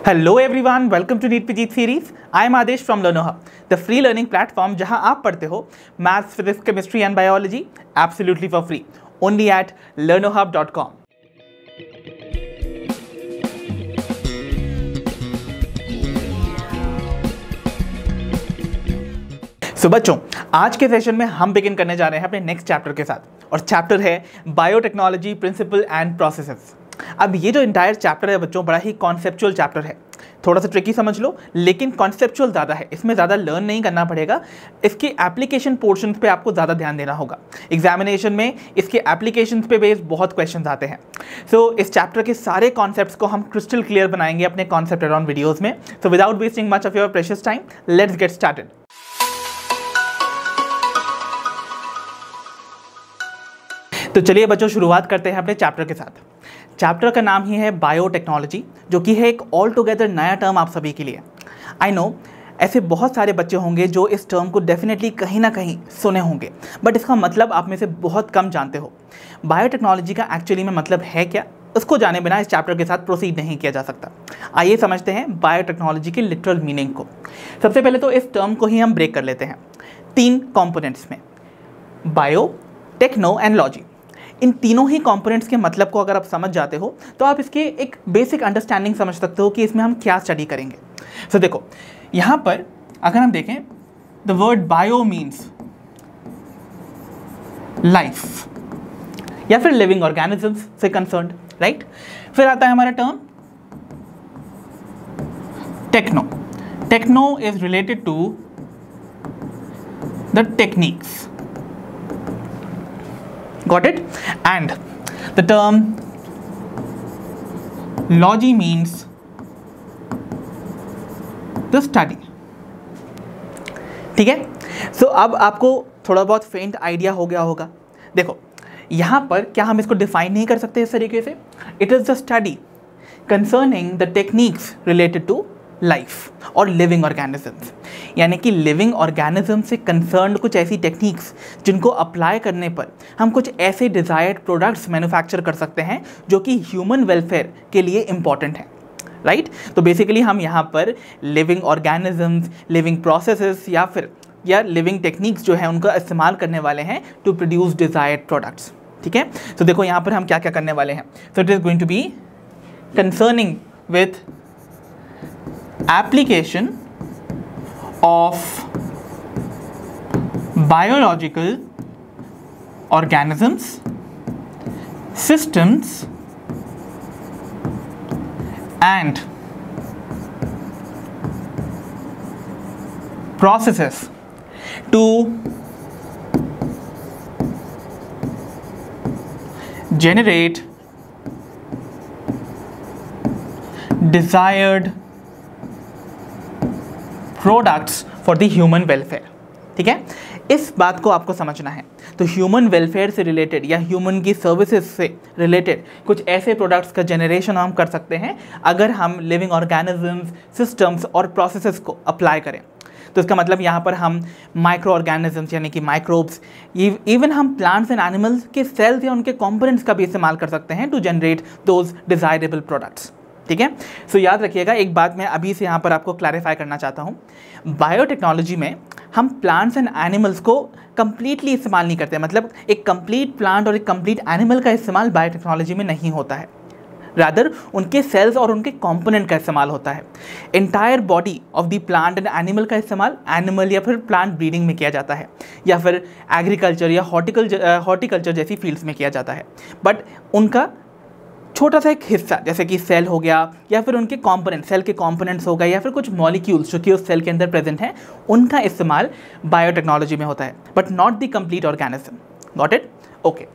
Hello everyone, welcome to NEET PG series. I am Adesh from LearnerHub, the free learning platform जहां आप पढ़ते हो maths, physics, chemistry and biology absolutely for free, only at learnerhub.com. So बच्चों, आज के session में हम begin करने जा रहे हैं अपने नेक्स्ट चैप्टर के साथ और चैप्टर है बायोटेक्नोलॉजी प्रिंसिपल एंड प्रोसेसेस। अब ये जो इंटायर चैप्टर है बच्चों, बड़ा ही कॉन्सेप्चुअल चैप्टर है, थोड़ा सा ट्रिकी समझ लो, लेकिन कॉन्सेप्चुअल ज़्यादा है, इसमें ज़्यादा लर्न नहीं करना पड़ेगा, इसके एप्लीकेशन पोर्शंस पे आपको ज़्यादा ध्यान देना होगा। एग्जामिनेशन में इसके एप्लीकेशंस पे बेस्ड बहुत क्वेश्चंस आते हैं। सो इस चैप्टर के सारे कॉन्सेप्ट्स को हम क्रिस्टल क्लियर बनाएंगे अपने कॉन्सेप्ट अराउंड वीडियोज़ में। So without wasting much of your precious time, let's get started. तो चलिए बच्चों, शुरुआत करते हैं अपने चैप्टर के साथ। चैप्टर का नाम ही है बायोटेक्नोलॉजी, जो कि है एक ऑल टुगेदर नया टर्म आप सभी के लिए। आई नो ऐसे बहुत सारे बच्चे होंगे जो इस टर्म को डेफिनेटली कहीं ना कहीं सुने होंगे, बट इसका मतलब आप में से बहुत कम जानते हो। बायोटेक्नोलॉजी का एक्चुअली में मतलब है क्या, उसको जाने बिना इस चैप्टर के साथ प्रोसीड नहीं किया जा सकता। आइए समझते हैं बायोटेक्नोलॉजी के लिटरल मीनिंग को। सबसे पहले तो इस टर्म को ही हम ब्रेक कर लेते हैं 3 कॉम्पोनेंट्स में, बायो, टेक्नो एंड लॉजी। इन तीनों ही कंपोनेंट्स के मतलब को अगर आप समझ जाते हो तो आप इसके एक बेसिक अंडरस्टैंडिंग समझ सकते हो कि इसमें हम क्या स्टडी करेंगे। सो देखो, यहाँ पर अगर हम देखें, the word bio means life या फिर लिविंग ऑर्गेनिजम्स से कंसर्न्ड, राइट। फिर आता है हमारा term techno. Techno is related to the techniques. Got it? And the term logy means the study. ठीक है? So अब आपको थोड़ा बहुत फेंट आइडिया हो गया होगा। देखो, यहाँ पर क्या हम इसको डिफाइन नहीं कर सकते इस तरीके से? It is the study concerning the techniques related to life और लिविंग ऑर्गेनिजम्स, यानी कि लिविंग ऑर्गेनिज्म से कंसर्न्ड कुछ ऐसी टेक्निक्स जिनको अप्लाई करने पर हम कुछ ऐसे डिज़ायर्ड प्रोडक्ट्स मैन्युफैक्चर कर सकते हैं जो कि ह्यूमन वेलफेयर के लिए इम्पॉर्टेंट हैं, राइट। तो बेसिकली हम यहाँ पर लिविंग ऑर्गेनिजम्स, लिविंग प्रोसेसेस या लिविंग टेक्निक्स जो है उनका इस्तेमाल करने वाले हैं टू प्रोड्यूस डिज़ायर्ड प्रोडक्ट्स। ठीक है, तो देखो यहाँ पर हम क्या क्या करने वाले हैं। So it is going to be concerning with application of biological organisms, systems and processes to generate desired products for the human welfare. ठीक है, इस बात को आपको समझना है। तो ह्यूमन वेलफेयर से रिलेटेड या ह्यूमन की सर्विसेज से रिलेटेड कुछ ऐसे प्रोडक्ट्स का जनरेशन हम कर सकते हैं अगर हम लिविंग ऑर्गेनिजम्स, सिस्टम्स और प्रोसेसेस को अप्लाई करें। तो इसका मतलब यहाँ पर हम माइक्रो ऑर्गेनिजम्स यानी कि माइक्रोब्स, इवन हम प्लांट्स एंड एनिमल्स के सेल्स या उनके कंपोनेंट्स का भी इस्तेमाल कर सकते हैं to generate those desirable products. ठीक है, सो याद रखिएगा, एक बात मैं अभी से यहाँ पर आपको क्लैरिफाई करना चाहता हूँ। बायोटेक्नोलॉजी में हम प्लांट्स एंड एनिमल्स को कंप्लीटली इस्तेमाल नहीं करते, मतलब एक कंप्लीट प्लांट और एक कंप्लीट एनिमल का इस्तेमाल बायोटेक्नोलॉजी में नहीं होता है, रादर उनके सेल्स और उनके कंपोनेंट का इस्तेमाल होता है। Entire body of the plant and animal का इस्तेमाल एनिमल या फिर प्लांट ब्रीडिंग में किया जाता है या फिर एग्रीकल्चर या हॉर्टिकल्चर जैसी फील्ड्स में किया जाता है, बट उनका छोटा सा एक हिस्सा जैसे कि सेल हो गया या फिर उनके कंपोनेंट, सेल के कंपोनेंट्स हो गए या फिर कुछ मॉलिक्यूल्स जो कि उस सेल के अंदर प्रेजेंट हैं, उनका इस्तेमाल बायोटेक्नोलॉजी में होता है, but not the complete organism. Got it? Okay.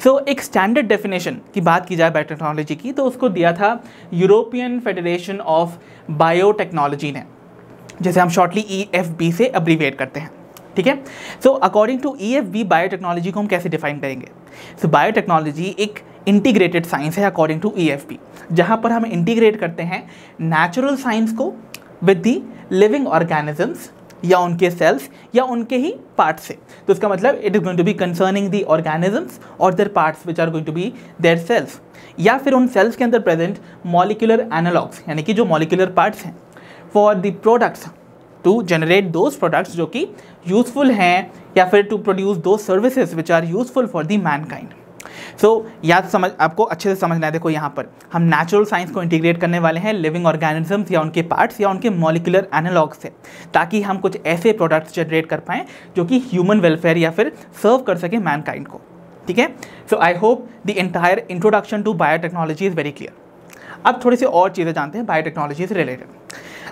So एक स्टैंडर्ड डेफिनेशन की बात की जाए बायोटेक्नोलॉजी की तो उसको दिया था यूरोपियन फेडरेशन ऑफ बायोटेक्नोलॉजी ने, जैसे हम शॉर्टली EFB से अब्रीविएट करते हैं। ठीक है, so according to EFB biotechnology को हम कैसे डिफाइन करेंगे? सो बायोटेक्नोलॉजी एक इंटीग्रेटेड साइंस है अकॉर्डिंग टू EFB, जहाँ पर हम इंटीग्रेट करते हैं नेचुरल साइंस को विद दी लिविंग ऑर्गेनिजम्स या उनके सेल्स या उनके ही पार्ट से। तो इसका मतलब it is going to be concerning the organisms और their parts which are going to be their cells, या फिर उन सेल्स के अंदर प्रेजेंट मॉलिक्यूलर एनालॉग्स यानी कि जो मॉलिक्यूलर पार्ट्स हैं for the products to generate those products जो कि यूजफुल हैं, या फिर to produce those services which are useful for the mankind. So याद समझ, आपको अच्छे से समझना है। देखो यहाँ पर हम नेचुरल साइंस को इंटीग्रेट करने वाले हैं लिविंग ऑर्गेनिजम्स या उनके पार्ट्स या उनके मॉलिक्यूलर एनालॉग से, ताकि हम कुछ ऐसे प्रोडक्ट्स जनरेट कर पाएँ जो कि ह्यूमन वेलफेयर या फिर सर्व कर सके मैनकाइंड को। ठीक है, so I hope the entire introduction to biotechnology is very clear. अब थोड़ी सी और चीज़ें जानते हैं बायोटेक्नोलॉजी से रिलेटेड।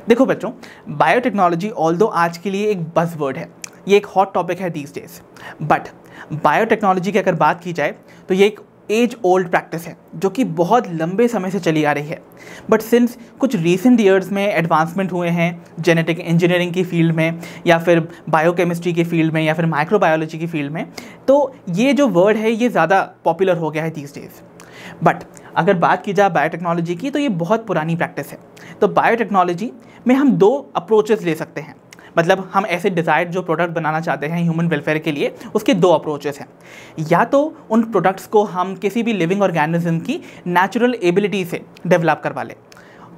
देखो बच्चों, बायोटेक्नोलॉजी ऑल्दो आज के लिए एक बज़वर्ड है, ये एक हॉट टॉपिक है दीज डेज, बट बायोटेक्नोलॉजी की अगर बात की जाए तो ये एक एज ओल्ड प्रैक्टिस है जो कि बहुत लंबे समय से चली आ रही है। बट सिंस कुछ रीसेंट ईयर्स में एडवांसमेंट हुए हैं जेनेटिक इंजीनियरिंग की फील्ड में, या फिर बायोकेमिस्ट्री की फील्ड में, या फिर माइक्रोबायोलॉजी की फील्ड में, तो ये जो वर्ड है ये ज़्यादा पॉपुलर हो गया है दीज डेज। बट अगर बात की जाए बायोटेक्नोलॉजी की तो ये बहुत पुरानी प्रैक्टिस है। तो बायोटेक्नोलॉजी में हम दो अप्रोचेस ले सकते हैं, मतलब हम ऐसे डिज़ायर्ड जो प्रोडक्ट बनाना चाहते हैं ह्यूमन वेलफेयर के लिए, उसके दो अप्रोचेस हैं। या तो उन प्रोडक्ट्स को हम किसी भी लिविंग ऑर्गेनिज्म की नेचुरल एबिलिटी से डेवलप करवा लें,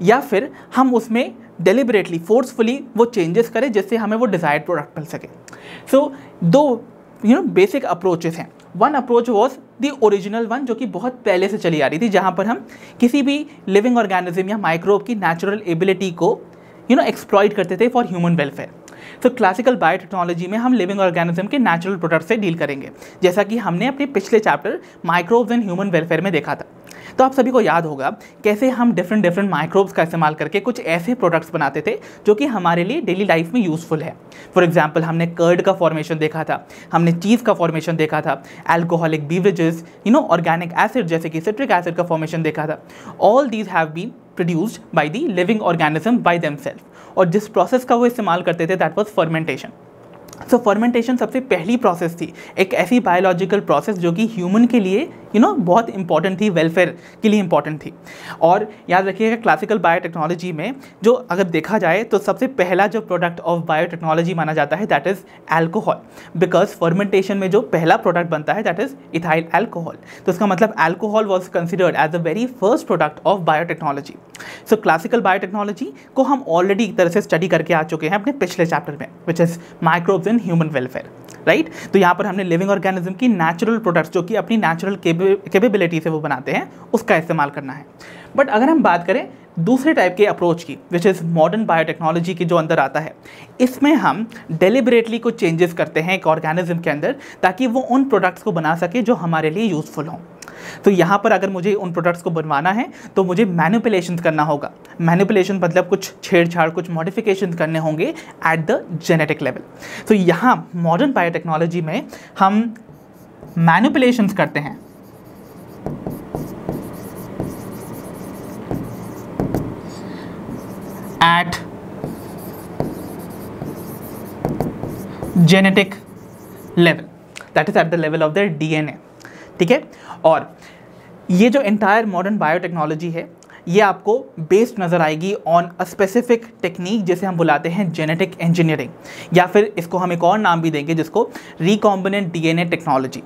या फिर हम उसमें डेलिबरेटली फोर्सफुली वो चेंजेस करें जिससे हमें वो डिज़ायर्ड प्रोडक्ट मिल सके। सो दो बेसिक अप्रोचेस हैं। One approach was the original one जो कि बहुत पहले से चली आ रही थी, जहाँ पर हम किसी भी लिविंग ऑर्गेनिज्म या माइक्रोब की नेचुरल एबिलिटी को एक्सप्लॉइट करते थे फॉर ह्यूमन वेलफेयर। तो क्लासिकल बायोटेक्नोलॉजी में हम लिविंग ऑर्गेनिज्म के नेचुरल प्रोडक्ट से डील करेंगे, जैसा कि हमने अपने पिछले chapter microbes and human welfare में देखा था। तो आप सभी को याद होगा कैसे हम डिफरेंट माइक्रोब्स का इस्तेमाल करके कुछ ऐसे प्रोडक्ट्स बनाते थे जो कि हमारे लिए डेली लाइफ में यूज़फुल है। फॉर एग्जाम्पल, हमने कर्ड का फॉर्मेशन देखा था, हमने चीज़ का फॉर्मेशन देखा था, अल्कोहलिक बीवरेजेस, ऑर्गेनिक एसिड जैसे कि सिट्रिक एसिड का फॉर्मेशन देखा था। All these have been produced by the living organism by themselves, और जिस प्रोसेस का वो इस्तेमाल करते थे that was fermentation. So fermentation सबसे पहली प्रोसेस थी, एक ऐसी बायोलॉजिकल प्रोसेस जो कि ह्यूमन के लिए बहुत इंपॉर्टेंट थी, वेलफेयर के लिए इंपॉर्टेंट थी। और याद रखिएगा क्लासिकल बायोटेक्नोलॉजी में जो अगर देखा जाए तो सबसे पहला जो प्रोडक्ट ऑफ बायोटेक्नोलॉजी माना जाता है that is alcohol, because fermentation में जो पहला प्रोडक्ट बनता है दैट इज़ इथाइल अल्कोहल। तो इसका मतलब alcohol was considered as the very first product of biotechnology. So classical biotechnology को हम ऑलरेडी एक तरह से स्टडी करके आ चुके हैं अपने पिछले चैप्टर में, which is microbes in human welfare, right. तो यहाँ पर हमने लिविंग ऑर्गेनिज्म की नेचुरल प्रोडक्ट्स जो कि अपनी नेचुरल कैपेबिलिटी से वो बनाते हैं उसका इस्तेमाल करना है। बट अगर हम बात करें दूसरे टाइप के अप्रोच की, विच इज़ मॉडर्न बायोटेक्नोलॉजी की जो अंदर आता है, इसमें हम डेलिबरेटली कुछ चेंजेस करते हैं एक ऑर्गेनिज्म के अंदर ताकि वो उन प्रोडक्ट्स को बना सके जो हमारे लिए यूज़फुल हों। तो यहाँ पर अगर मुझे उन प्रोडक्ट्स को बनवाना है तो मुझे मैनिपुलेशन करना होगा। मैनिपुलेशन मतलब कुछ छेड़छाड़, कुछ मॉडिफिकेशन करने होंगे एट द जेनेटिक लेवल। तो यहाँ मॉडर्न बायोटेक्नोलॉजी में हम मैनिपुलेशंस करते हैं at genetic level, that is at the level of the DNA. ठीक है, और ये जो एंटायर मॉडर्न बायोटेक्नोलॉजी है ये आपको बेस्ड नज़र आएगी ऑन अ स्पेसिफिक टेक्निक जिसे हम बुलाते हैं जेनेटिक इंजीनियरिंग, या फिर इसको हम एक और नाम भी देंगे जिसको रिकॉम्बिनेंट डीएनए टेक्नोलॉजी।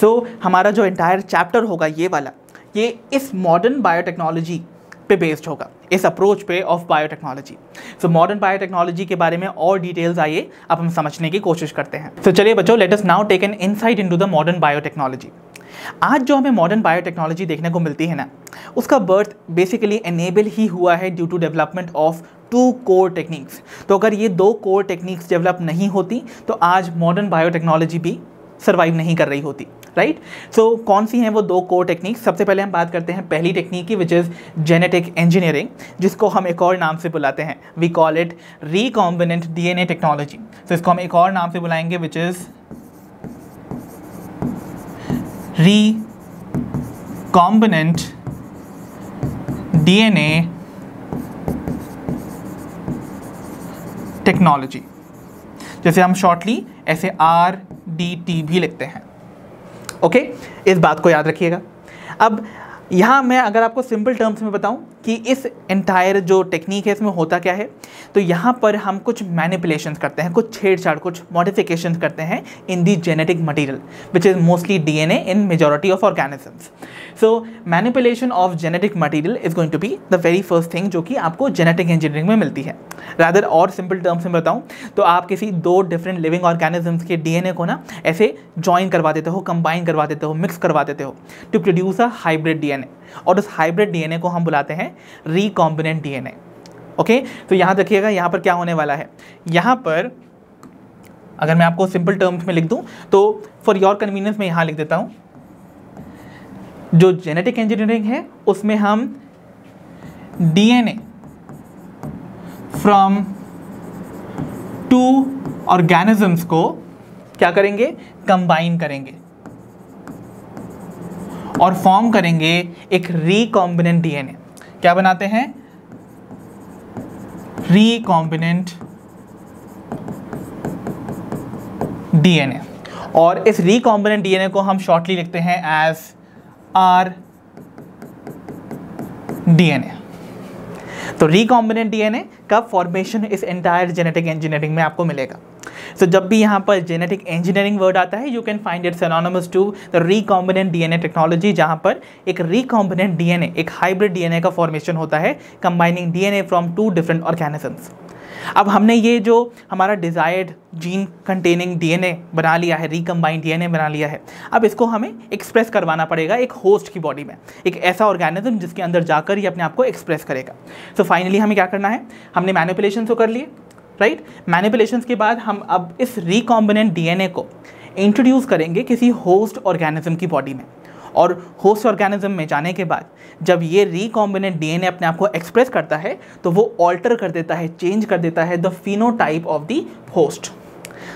सो हमारा जो एंटायर चैप्टर होगा ये वाला, ये इस मॉडर्न बायोटेक्नोलॉजी पे बेस्ड होगा, इस अप्रोच पे of biotechnology. So modern biotechnology के बारे में और डिटेल्स आइए अब हम समझने की कोशिश करते हैं। तो चलिए बच्चों, let us now take an insight into the modern biotechnology. आज जो हमें मॉडर्न बायोटेक्नोलॉजी देखने को मिलती है ना, उसका बर्थ बेसिकली एनेबल ही हुआ है due to development of two core techniques. तो अगर ये दो कोर टेक्निक्स डेवलप नहीं होती तो आज मॉडर्न बायोटेक्नोलॉजी भी सर्वाइव नहीं कर रही होती, राइट। सो कौन सी हैं वो दो कोर टेक्निक्स? सबसे पहले हम बात करते हैं पहली टेक्निक की, विच इज़ जेनेटिक इंजीनियरिंग, जिसको हम एक और नाम से बुलाते हैं, we call it recombinant DNA technology. तो इसको हम एक और नाम से बुलाएंगे which is recombinant DNA technology, जैसे हम शॉर्टली ऐसे RDT भी लिखते हैं। ओके, इस बात को याद रखिएगा। अब यहाँ मैं अगर आपको सिंपल टर्म्स में बताऊँ कि इस एंटायर जो टेक्निक है इसमें होता क्या है। तो यहाँ पर हम कुछ मैनिपुलेशंस करते हैं, कुछ छेड़छाड़, कुछ मॉडिफिकेशंस करते हैं in the genetic material which is mostly DNA in majority of organisms. So manipulation of genetic material is going to be the very first thing जो कि आपको जेनेटिक इंजीनियरिंग में मिलती है। रादर और सिंपल टर्म्स में बताऊँ तो आप किसी दो डिफरेंट लिविंग ऑर्गेनिजम्स के DNA को ना ऐसे ज्वाइन करवा देते हो, कंबाइन करवा देते हो, मिक्स करवा देते हो to produce a hybrid DNA, और उस हाइब्रिड DNA को हम बुलाते हैं रिकॉम्बिनेंट DNA। ओके, तो यहाँ देखिएगा यहाँ पर क्या होने वाला है। यहाँ पर अगर मैं आपको सिंपल टर्म्स में लिख दूँ तो फॉर योर कन्वीनियंस मैं यहाँ लिख देता हूँ, जो जेनेटिक इंजीनियरिंग है उसमें हम DNA फ्रॉम टू ऑर्गेनिजम्स को क्या करेंगे, कंबाइन करेंगे और फॉर्म करेंगे एक रिकॉम्बिनेंट DNA। क्या बनाते हैं, रिकॉम्बिनेंट DNA, और इस रिकॉम्बिनेंट DNA को हम शॉर्टली लिखते हैं एज rDNA। तो रिकॉम्बिनेंट DNA का फॉर्मेशन इस एंटायर जेनेटिक इंजीनियरिंग में आपको मिलेगा। सो जब भी यहाँ पर जेनेटिक इंजीनियरिंग वर्ड आता है, you can find it synonymous to the recombinant DNA technology, जहाँ पर एक रिकॉम्बिनेंट DNA, एक हाइब्रिड DNA का फॉर्मेशन होता है, combining DNA from two different organisms. अब हमने ये जो हमारा डिज़ायर्ड जीन कंटेनिंग DNA बना लिया है, रिकम्बाइंड DNA बना लिया है, अब इसको हमें एक्सप्रेस करवाना पड़ेगा एक होस्ट की बॉडी में, एक ऐसा ऑर्गेनिज्म जिसके अंदर जाकर ये अपने आप को एक्सप्रेस करेगा। सो फाइनली हमें क्या करना है, हमने मैनिपुलेशन तो कर लिए, राइट। मैनिपुलेशंस के बाद हम अब इस रिकॉम्बिनेंट DNA को इंट्रोड्यूस करेंगे किसी होस्ट ऑर्गेनिज्म की बॉडी में, और होस्ट ऑर्गेनिज्म में जाने के बाद जब ये रिकॉम्बिनेंट DNA अपने आप को एक्सप्रेस करता है तो वो ऑल्टर कर देता है, चेंज कर देता है the phenotype of the host.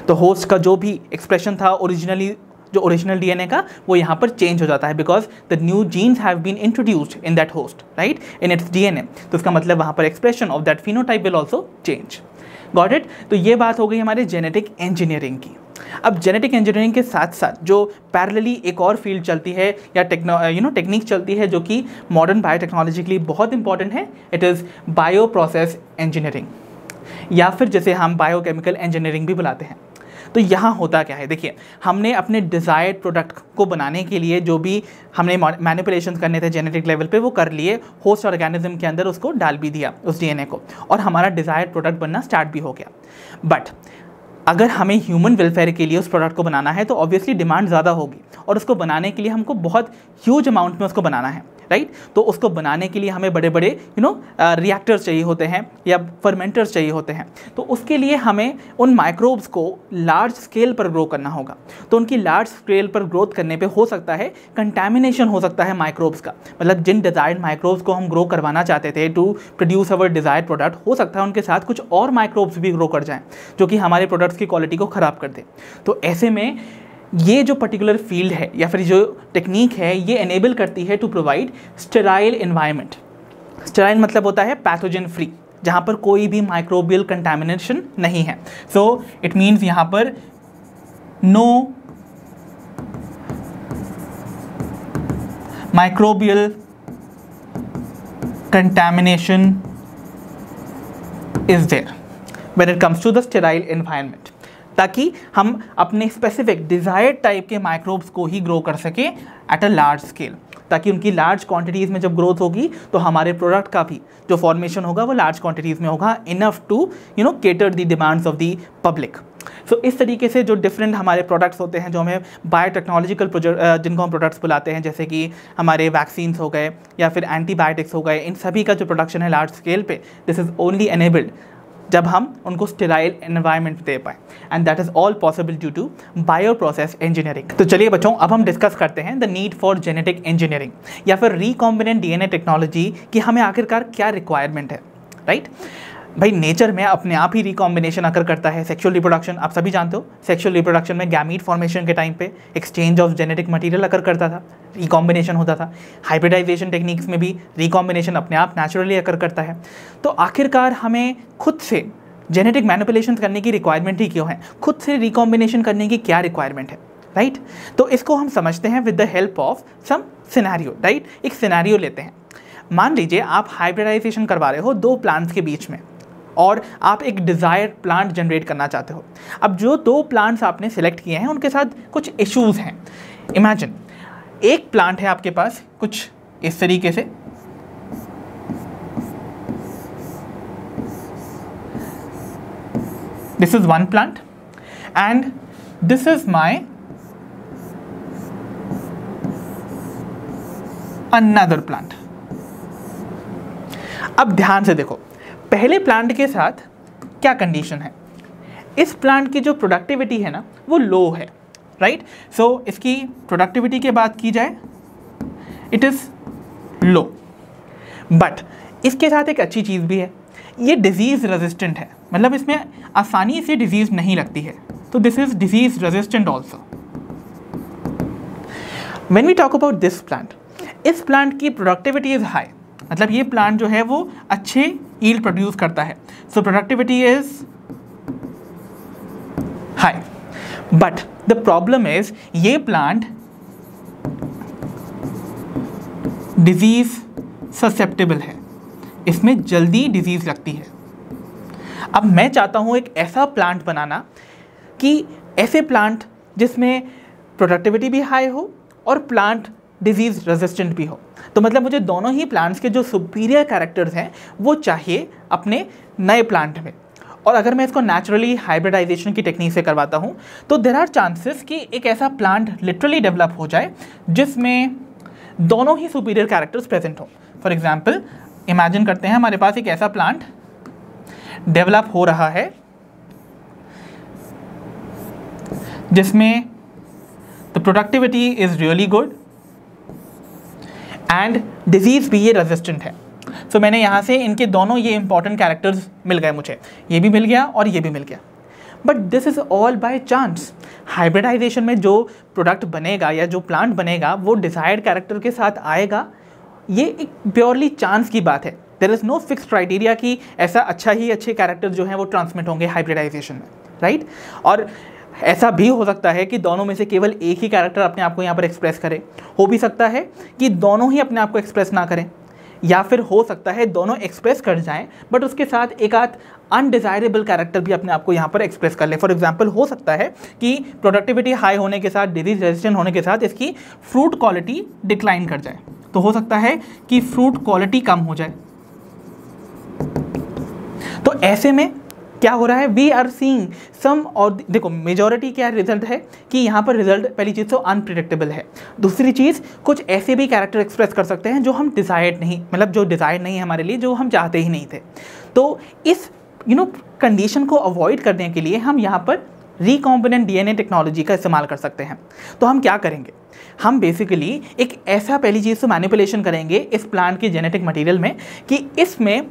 तो होस्ट का जो भी एक्सप्रेशन था ओरिजिनली, जो ओरिजिनल DNA का, वो यहाँ पर चेंज हो जाता है because the new genes have been introduced in that host, right, in its DNA। तो इसका मतलब वहाँ पर expression of that phenotype will also change. Got it. तो ये बात हो गई हमारे जेनेटिक इंजीनियरिंग की। अब जेनेटिक इंजीनियरिंग के साथ साथ जो पैरेलली एक और फील्ड चलती है या टेक्निक चलती है जो कि मॉडर्न बायोटेक्नोलॉजी के लिए बहुत इंपॉर्टेंट है, it is bio process engineering, या फिर जिसे हम बायोकेमिकल इंजीनियरिंग भी बुलाते हैं। तो यहाँ होता क्या है, देखिए, हमने अपने डिज़ायर्ड प्रोडक्ट को बनाने के लिए जो भी हमने मैनिपुलेशन करने थे जेनेटिक लेवल पे वो कर लिए, होस्ट ऑर्गेनिज्म के अंदर उसको डाल भी दिया उस DNA को, और हमारा डिज़ायर्ड प्रोडक्ट बनना स्टार्ट भी हो गया। बट अगर हमें ह्यूमन वेलफेयर के लिए उस प्रोडक्ट को बनाना है तो ऑब्वियसली डिमांड ज़्यादा होगी, और उसको बनाने के लिए हमको बहुत ह्यूज अमाउंट में उसको बनाना है, राइट। तो उसको बनाने के लिए हमें बड़े बड़े रिएक्टर्स चाहिए होते हैं या फर्मेंटर्स चाहिए होते हैं। तो उसके लिए हमें उन माइक्रोब्स को लार्ज स्केल पर ग्रो करना होगा। तो उनकी लार्ज स्केल पर ग्रोथ करने पे हो सकता है कंटैमिनेशन हो सकता है माइक्रोब्स का, मतलब जिन डिज़ायर्ड माइक्रोब्स को हम ग्रो करवाना चाहते थे to produce our desired product, हो सकता है उनके साथ कुछ और माइक्रोब्स भी ग्रो कर जाएँ जो कि हमारे प्रोडक्ट्स की क्वालिटी को ख़राब कर दे। तो ऐसे में ये जो पर्टिकुलर फील्ड है या फिर जो टेक्निक है ये एनेबल करती है to provide sterile environment. Sterile मतलब होता है पैथोजन फ्री, जहाँ पर कोई भी माइक्रोबियल कंटैमिनेशन नहीं है। सो इट मीन्स यहाँ पर no microbial contamination is there when it comes to the sterile environment, ताकि हम अपने स्पेसिफिक डिज़ायर्ड टाइप के माइक्रोब्स को ही ग्रो कर सकें एट अ लार्ज स्केल, ताकि उनकी लार्ज क्वांटिटीज़ में जब ग्रोथ होगी तो हमारे प्रोडक्ट का भी जो फॉर्मेशन होगा वो लार्ज क्वांटिटीज़ में होगा, enough to cater the demands of the public. So इस तरीके से जो डिफरेंट हमारे प्रोडक्ट्स होते हैं जो हमें बायोटेक्नोलॉजिकल जिनको हम प्रोडक्ट्स बुलाते हैं, जैसे कि हमारे वैक्सीन्स हो गए या फिर एंटीबायोटिक्स हो गए, इन सभी का जो प्रोडक्शन है लार्ज स्केल पे, दिस इज़ ओनली एनेबल्ड जब हम उनको स्टेराइल एनवायरनमेंट दे पाएँ, and that is all possible due to bio process engineering. तो चलिए बच्चों, अब हम डिस्कस करते हैं the need for genetic engineering या फिर रिकॉम्बिनेंट DNA टेक्नोलॉजी की हमें आखिरकार क्या रिक्वायरमेंट है, राइट। भाई नेचर में अपने आप ही रिकॉम्बिनेशन अकर करता है। सेक्सुअल रिप्रोडक्शन आप सभी जानते हो, सेक्सुअल रिप्रोडक्शन में गैमीट फॉर्मेशन के टाइम पे एक्सचेंज ऑफ जेनेटिक मटेरियल अकर करता था, रिकॉम्बिनेशन होता था। हाइब्रिडाइजेशन टेक्निक्स में भी रिकॉम्बिनेशन अपने आप नेचुरली अकर करता है। तो आखिरकार हमें खुद से जेनेटिक मैनिपुलेशन करने की रिक्वायरमेंट ही क्यों है, खुद से रिकॉम्बिनेशन करने की क्या रिक्वायरमेंट है, राइट। तो इसको हम समझते हैं with the help of some scenario, right. एक सिनेरियो लेते हैं। मान लीजिए आप हाइब्रिडाइजेशन करवा रहे हो दो प्लांट्स के बीच में और आप एक डिज़ायर्ड प्लांट जनरेट करना चाहते हो। अब जो दो प्लांट्स आपने सेलेक्ट किए हैं उनके साथ कुछ इश्यूज हैं। इमेजिन एक प्लांट है आपके पास कुछ इस तरीके से, this is one plant and this is my another plant. अब ध्यान से देखो, पहले प्लांट के साथ क्या कंडीशन है, इस प्लांट की जो प्रोडक्टिविटी है ना वो लो है, राइट। सो इसकी प्रोडक्टिविटी की बात की जाए इट इज़ लो, बट इसके साथ एक अच्छी चीज़ भी है, ये डिजीज़ रेजिस्टेंट है, मतलब इसमें आसानी से डिजीज़ नहीं लगती है, तो this is disease resistant also. When we talk about this plant, इस प्लांट की प्रोडक्टिविटी इज़ हाई, मतलब ये प्लांट जो है वो अच्छे यील्ड प्रोड्यूस करता है, so productivity is high. But the problem is ये प्लांट डिजीज ससेप्टेबल है, इसमें जल्दी डिजीज लगती है। अब मैं चाहता हूं एक ऐसा प्लांट बनाना कि ऐसे प्लांट जिसमें प्रोडक्टिविटी भी हाई हो और प्लांट डिजीज रेजिस्टेंट भी हो। तो मतलब मुझे दोनों ही प्लांट्स के जो सुपीरियर कैरेक्टर्स हैं वो चाहिए अपने नए प्लांट में। और अगर मैं इसको नेचुरली हाइब्रिडाइजेशन की टेक्निक से करवाता हूँ तो देयर आर चांसेस कि एक ऐसा प्लांट लिटरली डेवलप हो जाए जिसमें दोनों ही सुपीरियर कैरेक्टर्स प्रेजेंट हो। फॉर एग्जाम्पल इमेजिन करते हैं हमारे पास एक ऐसा प्लांट डेवलप हो रहा है जिसमें the productivity is really good and disease भी ये रेजिस्टेंट है। सो मैंने यहाँ से इनके दोनों ये इंपॉर्टेंट कैरेक्टर्स मिल गए, मुझे ये भी मिल गया और ये भी मिल गया। But this is all by chance. Hybridization में जो प्रोडक्ट बनेगा या जो प्लांट बनेगा वो डिजायर्ड कैरेक्टर के साथ आएगा, ये एक प्योरली चांस की बात है। There is no fix criteria कि ऐसा अच्छे कैरेक्टर जो हैं वो ट्रांसमिट होंगे हाइब्रिडाइजेशन में, राइट। और ऐसा भी हो सकता है कि दोनों में से केवल एक ही कैरेक्टर अपने आप को यहाँ पर एक्सप्रेस करे, हो भी सकता है कि दोनों ही अपने आप को एक्सप्रेस ना करें, या फिर हो सकता है दोनों एक्सप्रेस कर जाएं बट उसके साथ एक आध अनडिज़ायरेबल कैरेक्टर भी अपने आप को यहाँ पर एक्सप्रेस कर ले। फॉर एग्जांपल हो सकता है कि प्रोडक्टिविटी हाई होने के साथ, डिजीज रेजिस्टेंट होने के साथ इसकी फ्रूट क्वालिटी डिक्लाइन कर जाए, तो हो सकता है कि फ्रूट क्वालिटी कम हो जाए। तो ऐसे में क्या हो रहा है, वी आर सीइंग सम, और देखो मेजॉरिटी क्या रिजल्ट है कि यहाँ पर रिजल्ट पहली चीज़ तो अनप्रिडिक्टेबल है। दूसरी चीज़ कुछ ऐसे भी कैरेक्टर एक्सप्रेस कर सकते हैं जो हम डिज़ायर्ड नहीं, मतलब जो डिज़ायर्ड नहीं है हमारे लिए, जो हम चाहते ही नहीं थे। तो इस कंडीशन को अवॉइड करने के लिए हम यहाँ पर रिकॉम्बिनेंट डीएनए टेक्नोलॉजी का इस्तेमाल कर सकते हैं। तो हम क्या करेंगे, हम बेसिकली एक ऐसा पहली चीज़ तो मैनिपुलेशन करेंगे इस प्लांट के जेनेटिक मटेरियल में कि इसमें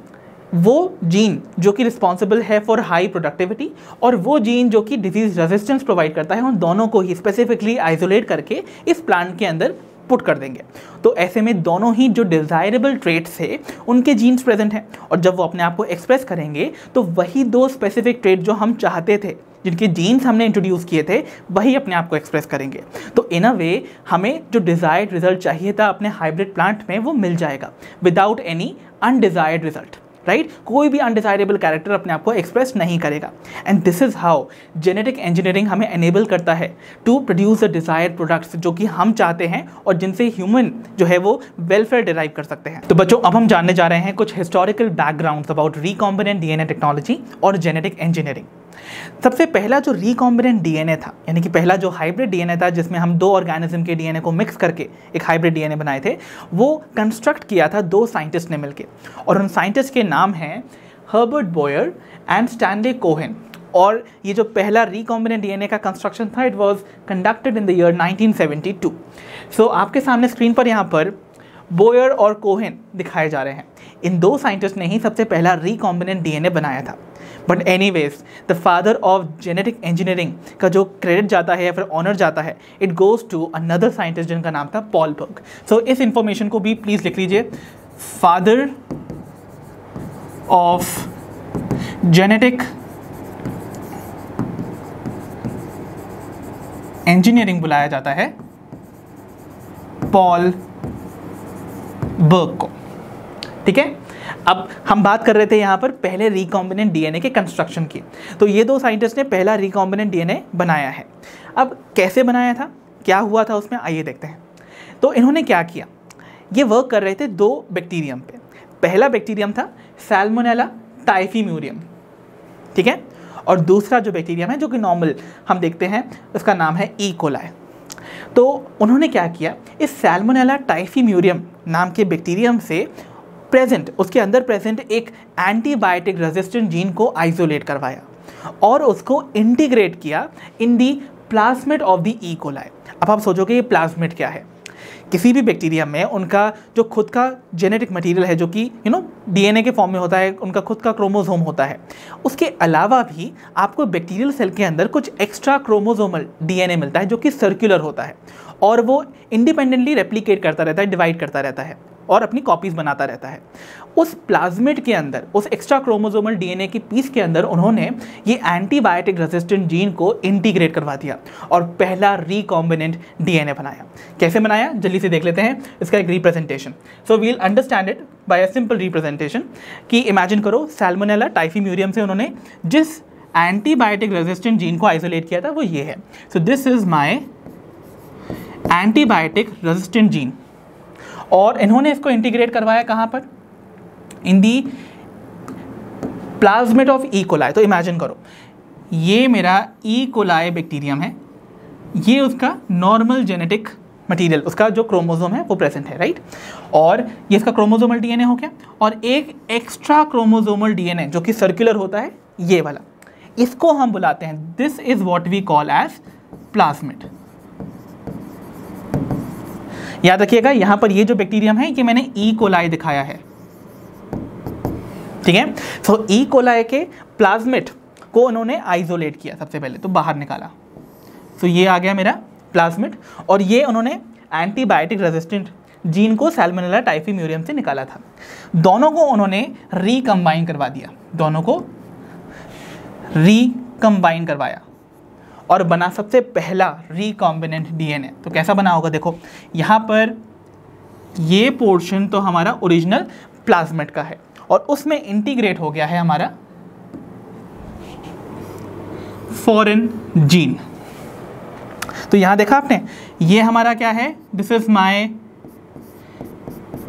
वो जीन जो कि रिस्पॉन्सिबल है फॉर हाई प्रोडक्टिविटी और वो जीन जो कि डिजीज रेजिस्टेंस प्रोवाइड करता है, उन दोनों को ही स्पेसिफिकली आइसोलेट करके इस प्लांट के अंदर पुट कर देंगे। तो ऐसे में दोनों ही जो डिज़ायरेबल ट्रेट्स है उनके जीन्स प्रेजेंट हैं, और जब वो अपने आप को एक्सप्रेस करेंगे तो वही दो स्पेसिफिक ट्रेट जो हम चाहते थे, जिनके जीन्स हमने इंट्रोड्यूस किए थे, वही अपने आप को एक्सप्रेस करेंगे। तो इन अ वे हमें जो डिज़ायर्ड रिजल्ट चाहिए था अपने हाइब्रिड प्लांट में वो मिल जाएगा without any undesired result, right. कोई भी अनडिजायरेबल कैरेक्टर अपने आप को एक्सप्रेस नहीं करेगा। And this is how genetic engineering हमें एनेबल करता है to produce the desired products जो कि हम चाहते हैं और जिनसे ह्यूमन जो है वो वेलफेयर डिराइव कर सकते हैं। तो बच्चों अब हम जानने जा रहे हैं कुछ historical backgrounds about recombinant DNA technology और जेनेटिक इंजीनियरिंग। सबसे पहला जो रिकॉम्बिनेंट डीएनए था, यानी कि पहला जो हाइब्रिड डीएनए था जिसमें हम दो ऑर्गेनिज्म के डीएनए को मिक्स करके एक हाइब्रिड डीएनए बनाए थे, वो कंस्ट्रक्ट किया था दो साइंटिस्ट ने मिलकर, और उन साइंटिस्ट के नाम हैं Herbert Boyer and Stanley Cohen. और ये जो पहला रिकॉम्बिनेंट डीएनए का कंस्ट्रक्शन था, it was conducted in the year 1972। सो आपके सामने स्क्रीन पर यहाँ पर बोयर और कोहेन दिखाए जा रहे हैं। इन दो साइंटिस्ट ने ही सबसे पहला रिकॉम्बिनेंट डीएनए बनाया था। But anyways the father of genetic engineering का जो क्रेडिट जाता है या फिर ऑनर जाता है, it goes to another scientist जिनका नाम था पॉल बर्ग। सो इस इंफॉर्मेशन को भी प्लीज लिख लीजिए, फादर ऑफ जेनेटिक इंजीनियरिंग बुलाया जाता है पॉल बर्ग को, ठीक है। अब हम बात कर रहे थे यहाँ पर पहले रिकॉम्बिनेंट डीएनए के कंस्ट्रक्शन की। तो ये दो साइंटिस्ट ने पहला रिकॉम्बिनेंट डीएनए बनाया है। अब कैसे बनाया था, क्या हुआ था उसमें, आइए देखते हैं। तो इन्होंने क्या किया, ये वर्क कर रहे थे दो बैक्टीरियम पे। पहला बैक्टीरियम था सैल्मोनेला टाइफीम्यूरियम, ठीक है, और दूसरा जो बैक्टीरियम है जो कि नॉर्मल हम देखते हैं उसका नाम है ई कोलाई। तो उन्होंने क्या किया, इस सैल्मोनेला टाइफीम्यूरियम नाम के बैक्टीरियम से उसके अंदर प्रेजेंट एक एंटीबायोटिक रेजिस्टेंट जीन को आइसोलेट करवाया और उसको इंटीग्रेट किया in the plasmid of the E coli. अब आप सोचोगे ये प्लाज्मिड क्या है। किसी भी बैक्टीरिया में उनका जो खुद का जेनेटिक मटेरियल है जो कि डीएनए के फॉर्म में होता है, उनका खुद का क्रोमोसोम होता है। उसके अलावा भी आपको बैक्टीरियल सेल के अंदर कुछ एक्स्ट्रा क्रोमोसोमल डीएनए मिलता है जो कि सर्कुलर होता है और वो इंडिपेंडेंटली रेप्लिकेट करता रहता है, डिवाइड करता रहता है और अपनी कॉपीज बनाता रहता है। उस प्लाज्मिड के अंदर, उस एक्स्ट्रा क्रोमोसोमल डीएनए की पीस के अंदर उन्होंने ये एंटीबायोटिक रेजिस्टेंट जीन को इंटीग्रेट करवा दिया और पहला रिकॉम्बिनेंट डीएनए बनाया। कैसे बनाया, जल्दी से देख लेते हैं इसका एक representation. So we'll understand it by a simple representation कि इमेजिन करो सैल्मोनेला टाइफीम्यूरियम से उन्होंने जिस एंटीबायोटिक रेजिस्टेंट जीन को आइसोलेट किया था वो ये है। So this is my antibiotic resistant gene और इन्होंने इसको इंटीग्रेट करवाया कहाँ पर, in the plasmid of E coli. तो इमेजिन करो ये मेरा ई कोलाई बैक्टीरियम है, ये उसका नॉर्मल जेनेटिक मटेरियल, उसका जो क्रोमोसोम है वो प्रेजेंट है, राइट, और ये इसका क्रोमोसोमल डीएनए हो गया और एक एक्स्ट्रा क्रोमोसोमल डीएनए जो कि सर्कुलर होता है, ये वाला, इसको हम बुलाते हैं, this is what we call as plasmid. याद रखिएगा यहां पर ये जो बैक्टीरियम है ये मैंने ई कोलाई दिखाया है, ठीक है। सो ई कोलाई के प्लाज्मिड को उन्होंने आइसोलेट किया, सबसे पहले तो बाहर निकाला। सो ये आ गया मेरा प्लाज्मिड और ये उन्होंने एंटीबायोटिक रेजिस्टेंट जीन को सैल्मोनेला टाइफीम्यूरियम से निकाला था। दोनों को उन्होंने रिकम्बाइन करवा दिया, दोनों को रिकम्बाइन करवाया और बना सबसे पहला रिकॉम्बिनेंट डीएनए। तो कैसा बना होगा, देखो यहाँ पर ये पोर्शन तो हमारा ओरिजिनल प्लाज्मिड का है और उसमें इंटीग्रेट हो गया है हमारा फॉरेन जीन। तो यहां देखा आपने, ये हमारा क्या है, this is my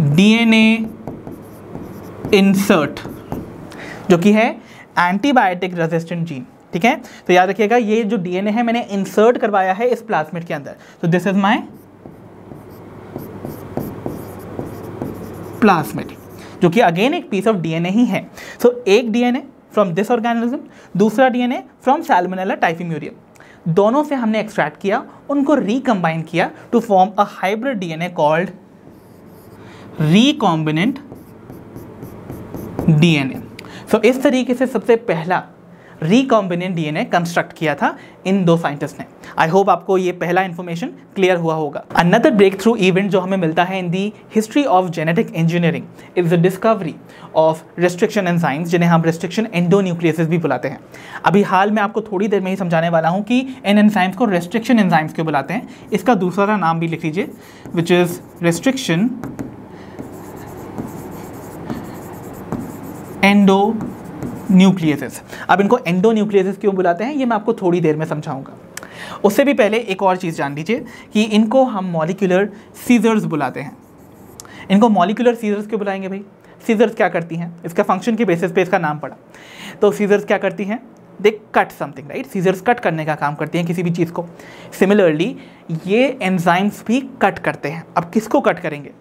DNA insert जो कि है एंटीबायोटिक रेजिस्टेंट जीन, ठीक है। तो याद रखिएगा ये जो डीएनए है मैंने इंसर्ट करवाया है इस प्लाज्मिड के अंदर। तो दिस इज माय प्लाज्मिड जो कि अगेन एक पीस ऑफ डीएनए ही है। सो एक डीएनए फ्रॉम दिस ऑर्गेनिज्म, दूसरा डीएनए फ्रॉम सैल्मोनेला टाइफीम्यूरियम, दोनों से हमने एक्सट्रैक्ट किया, उनको रिकम्बाइन किया to form a hybrid DNA called recombinant DNA. So इस तरीके से सबसे पहला रिकॉम्बिनेंट डीएनए कंस्ट्रक्ट किया था इन दो साइंटिस्ट ने। आई होप आपको ये पहला इंफॉर्मेशन क्लियर हुआ होगा। अनदर ब्रेक थ्रू इवेंट जो हमें मिलता है in the history of genetic engineering is the discovery of restriction enzymes, जिन्हें हम रेस्ट्रिक्शन एंडोन्यूक्लियसेस भी बुलाते हैं। अभी हाल में आपको थोड़ी देर में ही समझाने वाला हूँ कि इन एंजाइम्स को रेस्ट्रिक्शन एंजाइम्स क्यों बुलाते हैं। इसका दूसरा नाम भी लिख लीजिए, विच इज रेस्ट्रिक्शन एंडोन्यूक्लियसेस। अब इनको एंडोन्यूक्लियसेस क्यों बुलाते हैं ये मैं आपको थोड़ी देर में समझाऊंगा। उससे भी पहले एक और चीज़ जान लीजिए कि इनको हम मॉलिक्यूलर सीजर्स बुलाते हैं। इनको मॉलिक्यूलर सीजर्स क्यों बुलाएंगे भाई, सीजर्स क्या करती हैं, इसका फंक्शन के बेसिस पे इसका नाम पड़ा। तो सीजर्स क्या करती हैं, they cut something, right, scissors cut करने का काम करती हैं किसी भी चीज़ को। सिमिलरली ये एंजाइम्स भी कट करते हैं। अब किसको कट करेंगे,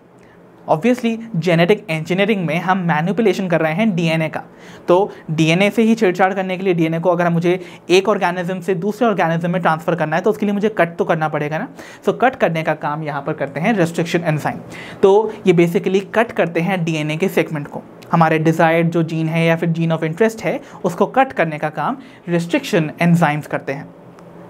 ऑब्वियसली जेनेटिक इंजीनियरिंग में हम मैनिपुलेशन कर रहे हैं डीएनए का, तो डीएनए से ही छेड़छाड़ करने के लिए डीएनए को अगर मुझे एक ऑर्गेनिज्म से दूसरे ऑर्गेनिज्म में ट्रांसफर करना है तो उसके लिए मुझे कट तो करना पड़ेगा ना। सो कट करने का काम यहाँ पर करते हैं रेस्ट्रिक्शन एंजाइम। तो ये बेसिकली कट करते हैं डीएनए के सेगमेंट को। हमारे डिजायर्ड जो जीन है या फिर जीन ऑफ इंटरेस्ट है उसको कट करने का काम रेस्ट्रिक्शन एंजाइम्स करते हैं।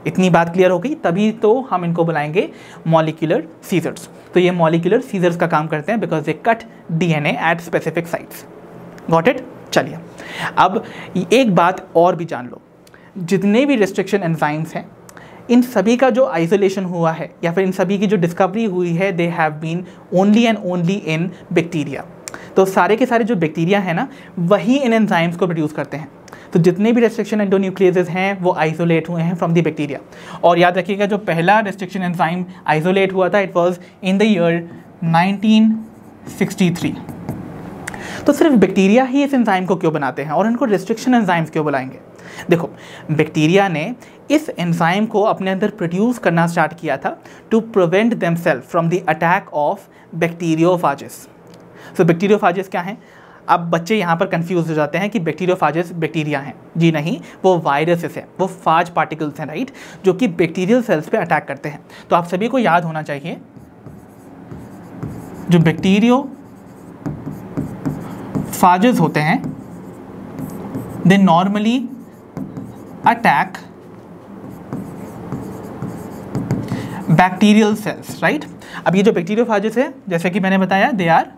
इतनी बात क्लियर हो गई, तभी तो हम इनको बुलाएंगे मॉलिक्यूलर सीजर्स। तो ये मॉलिक्यूलर सीजर्स का काम करते हैं because they cut DNA at specific sites. Got it. चलिए अब एक बात और भी जान लो, जितने भी रेस्ट्रिक्शन एंजाइम्स हैं इन सभी का जो आइसोलेशन हुआ है या फिर इन सभी की जो डिस्कवरी हुई है, they have been only and only in bacteria. तो सारे के सारे जो बैक्टीरिया हैं ना, वही इन एंजाइम्स को प्रोड्यूस करते हैं। तो जितने भी रेस्ट्रिक्शन एंडोन्यूक्लियेजेस हैं वो आइसोलेट हुए हैं फ्रॉम द बैक्टीरिया। और याद रखिएगा, जो पहला रेस्ट्रिक्शन एंजाइम आइसोलेट हुआ था, it was in the year 1963। तो सिर्फ बैक्टीरिया ही इस एंजाइम को क्यों बनाते हैं और इनको रेस्ट्रिक्शन एंजाइम्स क्यों बुलाएंगे? देखो, बैक्टीरिया ने इस एंजाइम को अपने अंदर प्रोड्यूस करना स्टार्ट किया था to prevent themselves from the attack of bacteriophages. So bacteriophages क्या हैं? अब बच्चे यहाँ पर कंफ्यूज हो जाते हैं कि बैक्टीरियोफाजेस बैक्टीरिया हैं। जी नहीं, वो वायरसेस हैं, वो फाज पार्टिकल्स हैं, राइट, जो कि बैक्टीरियल सेल्स पे अटैक करते हैं। तो आप सभी को याद होना चाहिए, जो बैक्टीरियोफाजेस होते हैं, they normally attack bacterial cells, right. अब ये जो बैक्टीरियोफाजेस है, जैसे कि मैंने बताया, दे आर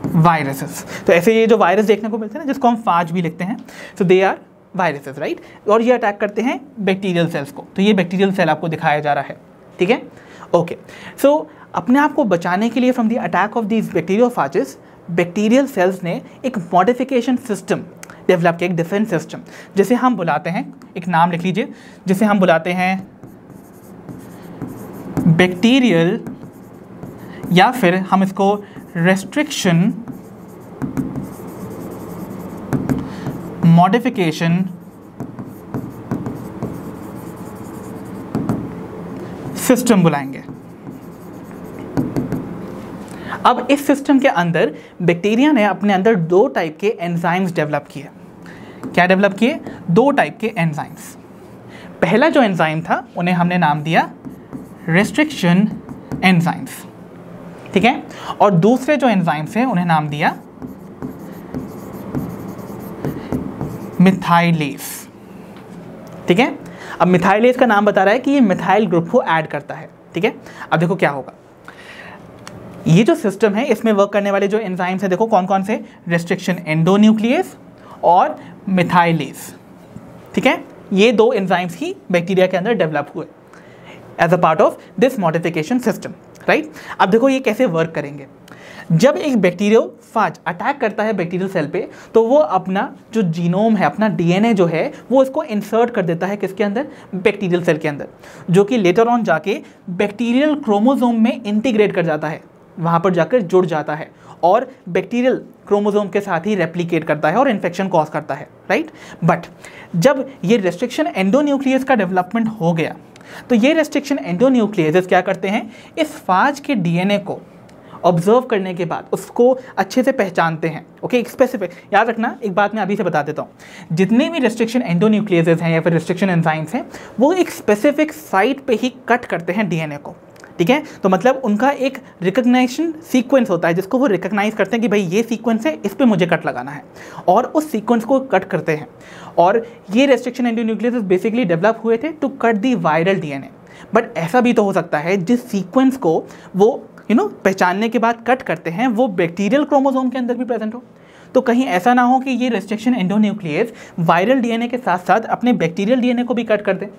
वायरसेस। तो ऐसे ये जो वायरस देखने को मिलते हैं ना, जिसको हम फाज भी लिखते हैं, तो दे आर वायरसेस, राइट। और ये अटैक करते हैं बैक्टीरियल सेल्स को। तो ये बैक्टीरियल सेल आपको दिखाया जा रहा है, ठीक है, ओके। सो अपने आप को बचाने के लिए from the attack of these bacteriophages, bacterial cells ने एक मॉडिफिकेशन सिस्टम डेवलप किया, एक डिफेंस सिस्टम, जिसे हम बुलाते हैं, एक नाम लिख लीजिए, जिसे हम बुलाते हैं बैक्टीरियल, या फिर हम इसको रेस्ट्रिक्शन मॉडिफिकेशन सिस्टम बुलाएंगे। अब इस सिस्टम के अंदर बैक्टीरिया ने अपने अंदर दो टाइप के एंजाइम्स डेवलप किए। क्या डेवलप किए? दो टाइप के एंजाइम्स। पहला जो एंजाइम था, उन्हें हमने नाम दिया रेस्ट्रिक्शन एंजाइम्स, ठीक है, और दूसरे जो एंजाइम्स हैं उन्हें नाम दिया मिथाइलेज, ठीक है। अब मिथाइलेज का नाम बता रहा है कि ये मिथाइल ग्रुप को ऐड करता है, ठीक है। अब देखो क्या होगा, ये जो सिस्टम है, इसमें वर्क करने वाले जो एंजाइम्स हैं, देखो कौन कौन से, रेस्ट्रिक्शन एंडोन्यूक्लियेज और मिथाइलेज, ठीक है। ये दो एंजाइम्स ही बैक्टीरिया के अंदर डेवलप हुए as a part of this modification system, right. अब देखो ये कैसे वर्क करेंगे। जब एक बैक्टीरियोफाज अटैक करता है बैक्टीरियल सेल पे, तो वो अपना जो जीनोम है, अपना डीएनए जो है, वो इसको इंसर्ट कर देता है किसके अंदर? बैक्टीरियल सेल के अंदर, जो कि लेटर ऑन जाके बैक्टीरियल क्रोमोसोम में इंटीग्रेट कर जाता है, वहाँ पर जाकर जुड़ जाता है और बैक्टीरियल क्रोमोसोम के साथ ही रेप्लिकेट करता है और इन्फेक्शन कॉज करता है, राइट। बट जब ये रेस्ट्रिक्शन एंडोन्यूक्लियस का डेवलपमेंट हो गया, तो ये रेस्ट्रिक्शन एंडोन्यूक्लियस क्या करते हैं, इस फाज के डीएनए को ऑब्जर्व करने के बाद उसको अच्छे से पहचानते हैं, ओके। एक स्पेसिफिक, याद रखना, एक बात मैं अभी से बता देता हूँ, जितने भी रेस्ट्रिक्शन एंडोन्यूक्लियस हैं या फिर रेस्ट्रिक्शन एंजाइम्स हैं, वो एक स्पेसिफिक साइट पे ही कट करते हैं डीएनए को, ठीक है। तो मतलब उनका एक रिकग्नाइजेशन सीक्वेंस होता है, जिसको वो रिकग्नाइज करते हैं कि भाई ये सीक्वेंस है, इस पे मुझे कट लगाना है, और उस सीक्वेंस को कट करते हैं। और ये रेस्ट्रिक्शन एंडोन्यूक्लियस बेसिकली डेवलप हुए थे to cut the viral DNA. But ऐसा भी तो हो सकता है जिस सीक्वेंस को वो पहचानने के बाद कट करते हैं, वो बैक्टीरियल क्रोमोसोम के अंदर भी प्रेजेंट हो। तो कहीं ऐसा ना हो कि ये रेस्ट्रिक्शन एंडोन्यूक्लियस वायरल डीएनए के साथ साथ अपने बैक्टीरियल डीएनए को भी कट कर दे।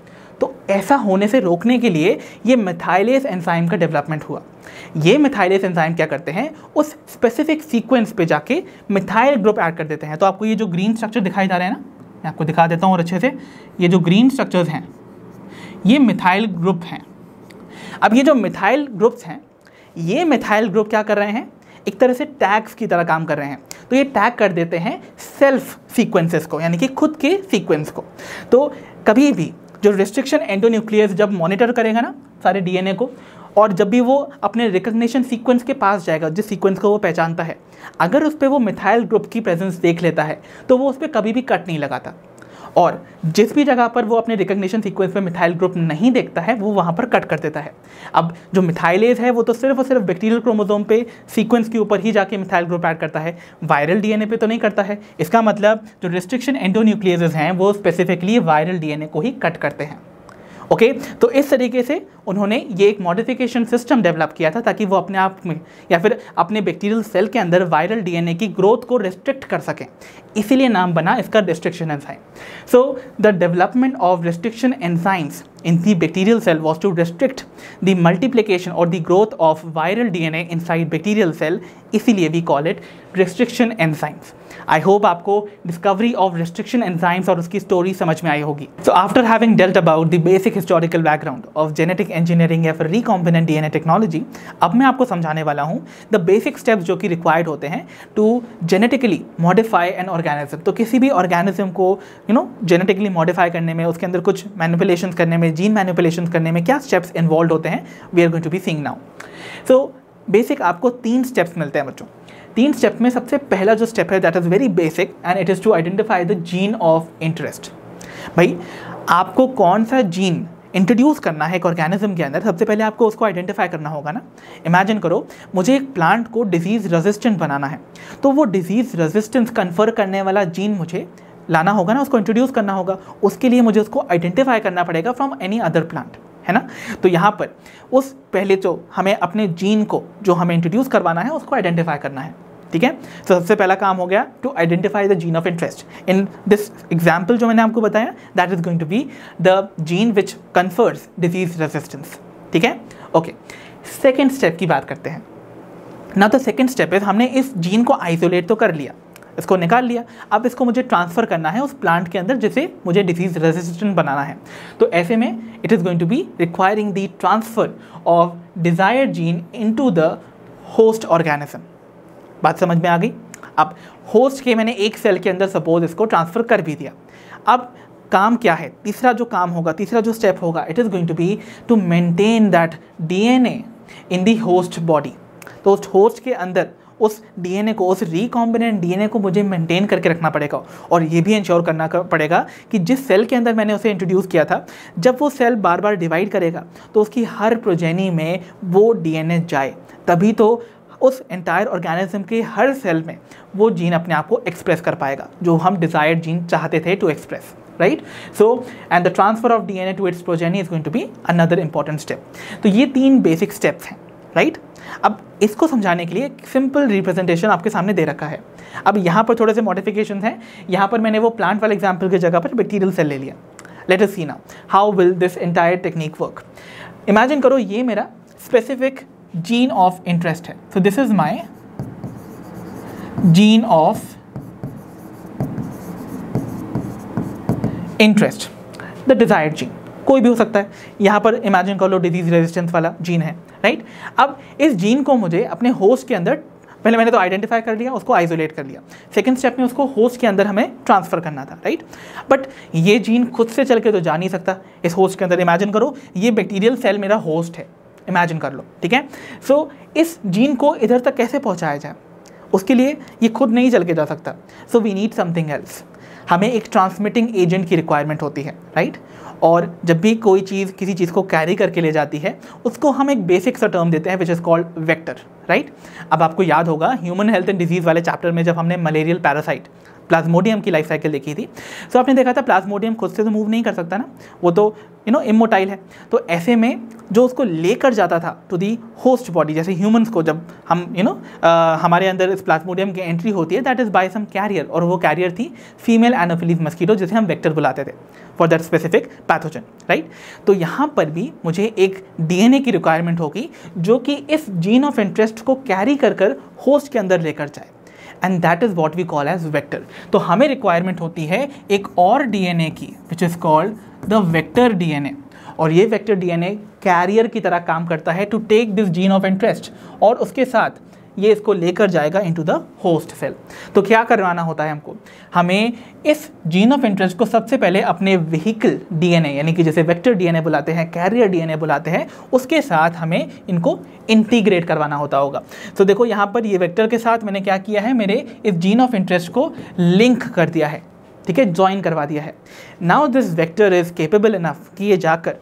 तो ऐसा होने से रोकने के लिए ये मिथाइलेज एंजाइम का डेवलपमेंट हुआ। ये मिथाइलेज एंजाइम क्या करते हैं, उस स्पेसिफिक सीक्वेंस पे जाके मिथाइल ग्रुप ऐड कर देते हैं। तो आपको ये जो ग्रीन स्ट्रक्चर दिखाई जा रहे हैं ना, मैं आपको दिखा देता हूँ और अच्छे से, ये जो ग्रीन स्ट्रक्चर्स हैं, ये मिथाइल ग्रुप हैं। अब ये जो मिथाइल ग्रुप्स हैं, ये मिथाइल ग्रुप क्या कर रहे हैं, एक तरह से टैग्स की तरह काम कर रहे हैं। तो ये टैग कर देते हैं सेल्फ सीक्वेंसेस को, यानी कि खुद के सीक्वेंस को। तो कभी भी जो रेस्ट्रिक्शन एंडोन्यूक्लियस जब मॉनिटर करेगा ना सारे डीएनए को, और जब भी वो अपने रिकग्निशन सीक्वेंस के पास जाएगा, जिस सीक्वेंस को वो पहचानता है, अगर उस पर वो मिथाइल ग्रुप की प्रेजेंस देख लेता है, तो वो उस पर कभी भी कट नहीं लगाता। और जिस भी जगह पर वो अपने रिकग्निशन सीक्वेंस में मिथाइल ग्रुप नहीं देखता है, वो वहाँ पर कट कर देता है। अब जो मिथाइलेज है, वो तो सिर्फ और सिर्फ बैक्टीरियल क्रोमोसोम पे सीक्वेंस के ऊपर ही जाके मिथाइल ग्रुप ऐड करता है, वायरल डीएनए पे तो नहीं करता है। इसका मतलब जो रेस्ट्रिक्शन एंडोन्यूक्लियेसेस हैं, वो स्पेसिफिकली वायरल डीएनए को ही कट करते हैं, ओके। तो इस तरीके से उन्होंने ये एक मॉडिफिकेशन सिस्टम डेवलप किया था ताकि वो अपने आप में या फिर अपने बैक्टीरियल सेल के अंदर वायरल डीएनए की ग्रोथ को रिस्ट्रिक्ट कर सकें, इसीलिए नाम बना इसका restriction enzyme. So the development of restriction enzymes in the bacterial cell was to restrict the multiplication or the growth of viral DNA inside bacterial cell, इसीलिए we call it restriction enzymes. I hope आपको discovery of restriction enzymes और उसकी story समझ में आई होगी. So after having dealt about the basic historical background of genetic engineering या फिर recombinant DNA technology, अब मैं आपको समझाने वाला हूँ the basic steps जो कि required होते हैं to genetically modify an organism. तो किसी भी organism को genetically modify करने में, उसके अंदर कुछ manipulations करने में, जीन मैनिपुलेशन करने में क्या स्टेप्स इन्वॉल्व होते हैं, we are going to be seeing now. So basic आपको 3 स्टेप्स मिलते हैं बच्चों. 3 स्टेप में सबसे पहला जो स्टेप है that is very basic and it is to identify the gene of interest. भाई आपको कौन सा जीन इंट्रोड्यूस करना है एक ऑर्गेनिज्म के अंदर, सबसे पहले आपको उसको आइडेंटिफाई करना होगा ना. इमेजिन करो मुझे एक प्लांट को डिजीज़ रेजिस्टेंट बनाना है, तो वो डिजीज़ रेजिस्टेंस कन्फर करने वाला जीन मुझे लाना होगा ना, उसको इंट्रोड्यूस करना होगा. उसके लिए मुझे उसको आइडेंटिफाई करना पड़ेगा फ्रॉम एनी अदर प्लांट, है ना. तो यहाँ पर उस पहले तो हमें अपने जीन को जो हमें इंट्रोड्यूस करवाना है उसको आइडेंटिफाई करना है. ठीक है, तो सबसे पहला काम हो गया to identify the gene of interest. In this example जो मैंने आपको बताया that is going to be the gene which confers disease resistance. ठीक है, ओके. सेकेंड स्टेप की बात करते हैं ना. तो सेकेंड स्टेप है हमने इस जीन को आइसोलेट तो कर लिया, इसको निकाल लिया, अब इसको मुझे ट्रांसफ़र करना है उस प्लांट के अंदर जिसे मुझे डिजीज़ रेजिस्टेंट बनाना है. तो ऐसे में it is going to be requiring the transfer of desired gene into the host organism. बात समझ में आ गई. अब होस्ट के मैंने एक सेल के अंदर सपोज इसको ट्रांसफ़र कर भी दिया. अब काम क्या है, तीसरा जो काम होगा, तीसरा जो स्टेप होगा, it is going to be to maintain that DNA in the host body. तो उस होस्ट के अंदर उस डीएनए को, उस रिकॉम्बिनेंट डीएनए को मुझे मेंटेन करके रखना पड़ेगा और ये भी इंश्योर करना पड़ेगा कि जिस सेल के अंदर मैंने उसे इंट्रोड्यूस किया था, जब वो सेल बार बार डिवाइड करेगा तो उसकी हर प्रोजेनी में वो डीएनए जाए, तभी तो उस एंटायर ऑर्गेनिज्म के हर सेल में वो जीन अपने आप को एक्सप्रेस कर पाएगा जो हम डिज़ायर्ड जीन चाहते थे to express. Right. So and the transfer of DNA to its progeny is going to be another important step. तो ये 3 बेसिक स्टेप्स हैं. राइट. अब इसको समझाने के लिए एक सिंपल रिप्रेजेंटेशन आपके सामने दे रखा है. अब यहाँ पर थोड़े से मॉडिफिकेशन हैं. यहाँ पर मैंने वो प्लांट वाले एग्जाम्पल की जगह पर बैक्टीरियल सेल ले लिया. Let us see now how will this entire technique work. Imagine करो ये मेरा स्पेसिफिक जीन ऑफ इंटरेस्ट है. So this is my gene of interest, the desired gene. कोई भी हो सकता है. यहाँ पर इमेजिन कर लो डिजीज रेजिस्टेंस वाला जीन है. राइट. अब इस जीन को मुझे अपने होस्ट के अंदर, पहले मैंने तो आइडेंटिफाई कर लिया, उसको आइसोलेट कर लिया. सेकंड स्टेप में उसको होस्ट के अंदर हमें ट्रांसफ़र करना था. राइट. बट ये जीन खुद से चल के तो जा नहीं सकता इस होस्ट के अंदर. इमेजिन करो ये बैक्टीरियल सेल मेरा होस्ट है, इमेजिन कर लो. ठीक है. सो इस जीन को इधर तक कैसे पहुँचाया जाए, उसके लिए ये खुद नहीं चल के जा सकता. So we need something else. हमें एक ट्रांसमिटिंग एजेंट की रिक्वायरमेंट होती है. राइट. और जब भी कोई चीज़ किसी चीज़ को कैरी करके ले जाती है उसको हम एक बेसिक सा टर्म देते हैं विच इज़ कॉल्ड वेक्टर. राइट. अब आपको याद होगा ह्यूमन हेल्थ एंड डिजीज़ वाले चैप्टर में जब हमने मलेरियल पैरासाइट प्लाज्मोडियम की लाइफ साइकिल देखी थी, तो आपने देखा था प्लाज्मोडियम खुद से तो मूव नहीं कर सकता ना, वो तो इमोटाइल है. तो ऐसे में जो उसको लेकर जाता था टू दी होस्ट बॉडी, जैसे ह्यूमंस को जब हम हमारे अंदर इस प्लाज्मोडियम की एंट्री होती है that is by some carrier, और वो कैरियर थी फीमेल एनोफिलीज मस्कीटो जिसे हम वेक्टर बुलाते थे for that specific pathogen. Right. तो यहाँ पर भी मुझे एक डीएनए की रिक्वायरमेंट होगी जो कि इस जीन ऑफ इंटरेस्ट को कैरी कर होस्ट के अंदर लेकर जाए, and that is what we call as vector. तो हमें रिक्वायरमेंट होती है एक और डीएनए की which is called the vector DNA. और ये वेक्टर डीएनए कैरियर की तरह काम करता है to take this gene of interest, और उसके साथ ये इसको लेकर जाएगा इनटू द होस्ट सेल. तो क्या करवाना होता है हमको, हमें इस जीन ऑफ इंटरेस्ट को सबसे पहले अपने व्हीकल डीएनए यानी कि जैसे वेक्टर डीएनए बुलाते हैं, कैरियर डीएनए बुलाते हैं, उसके साथ हमें इनको इंटीग्रेट करवाना होता होगा. तो देखो यहाँ पर ये वेक्टर के साथ मैंने क्या किया है, मेरे इस जीन ऑफ इंटरेस्ट को लिंक कर दिया है. ठीक है, ज्वाइन करवा दिया है. Now this vector is capable enough कि ये जाकर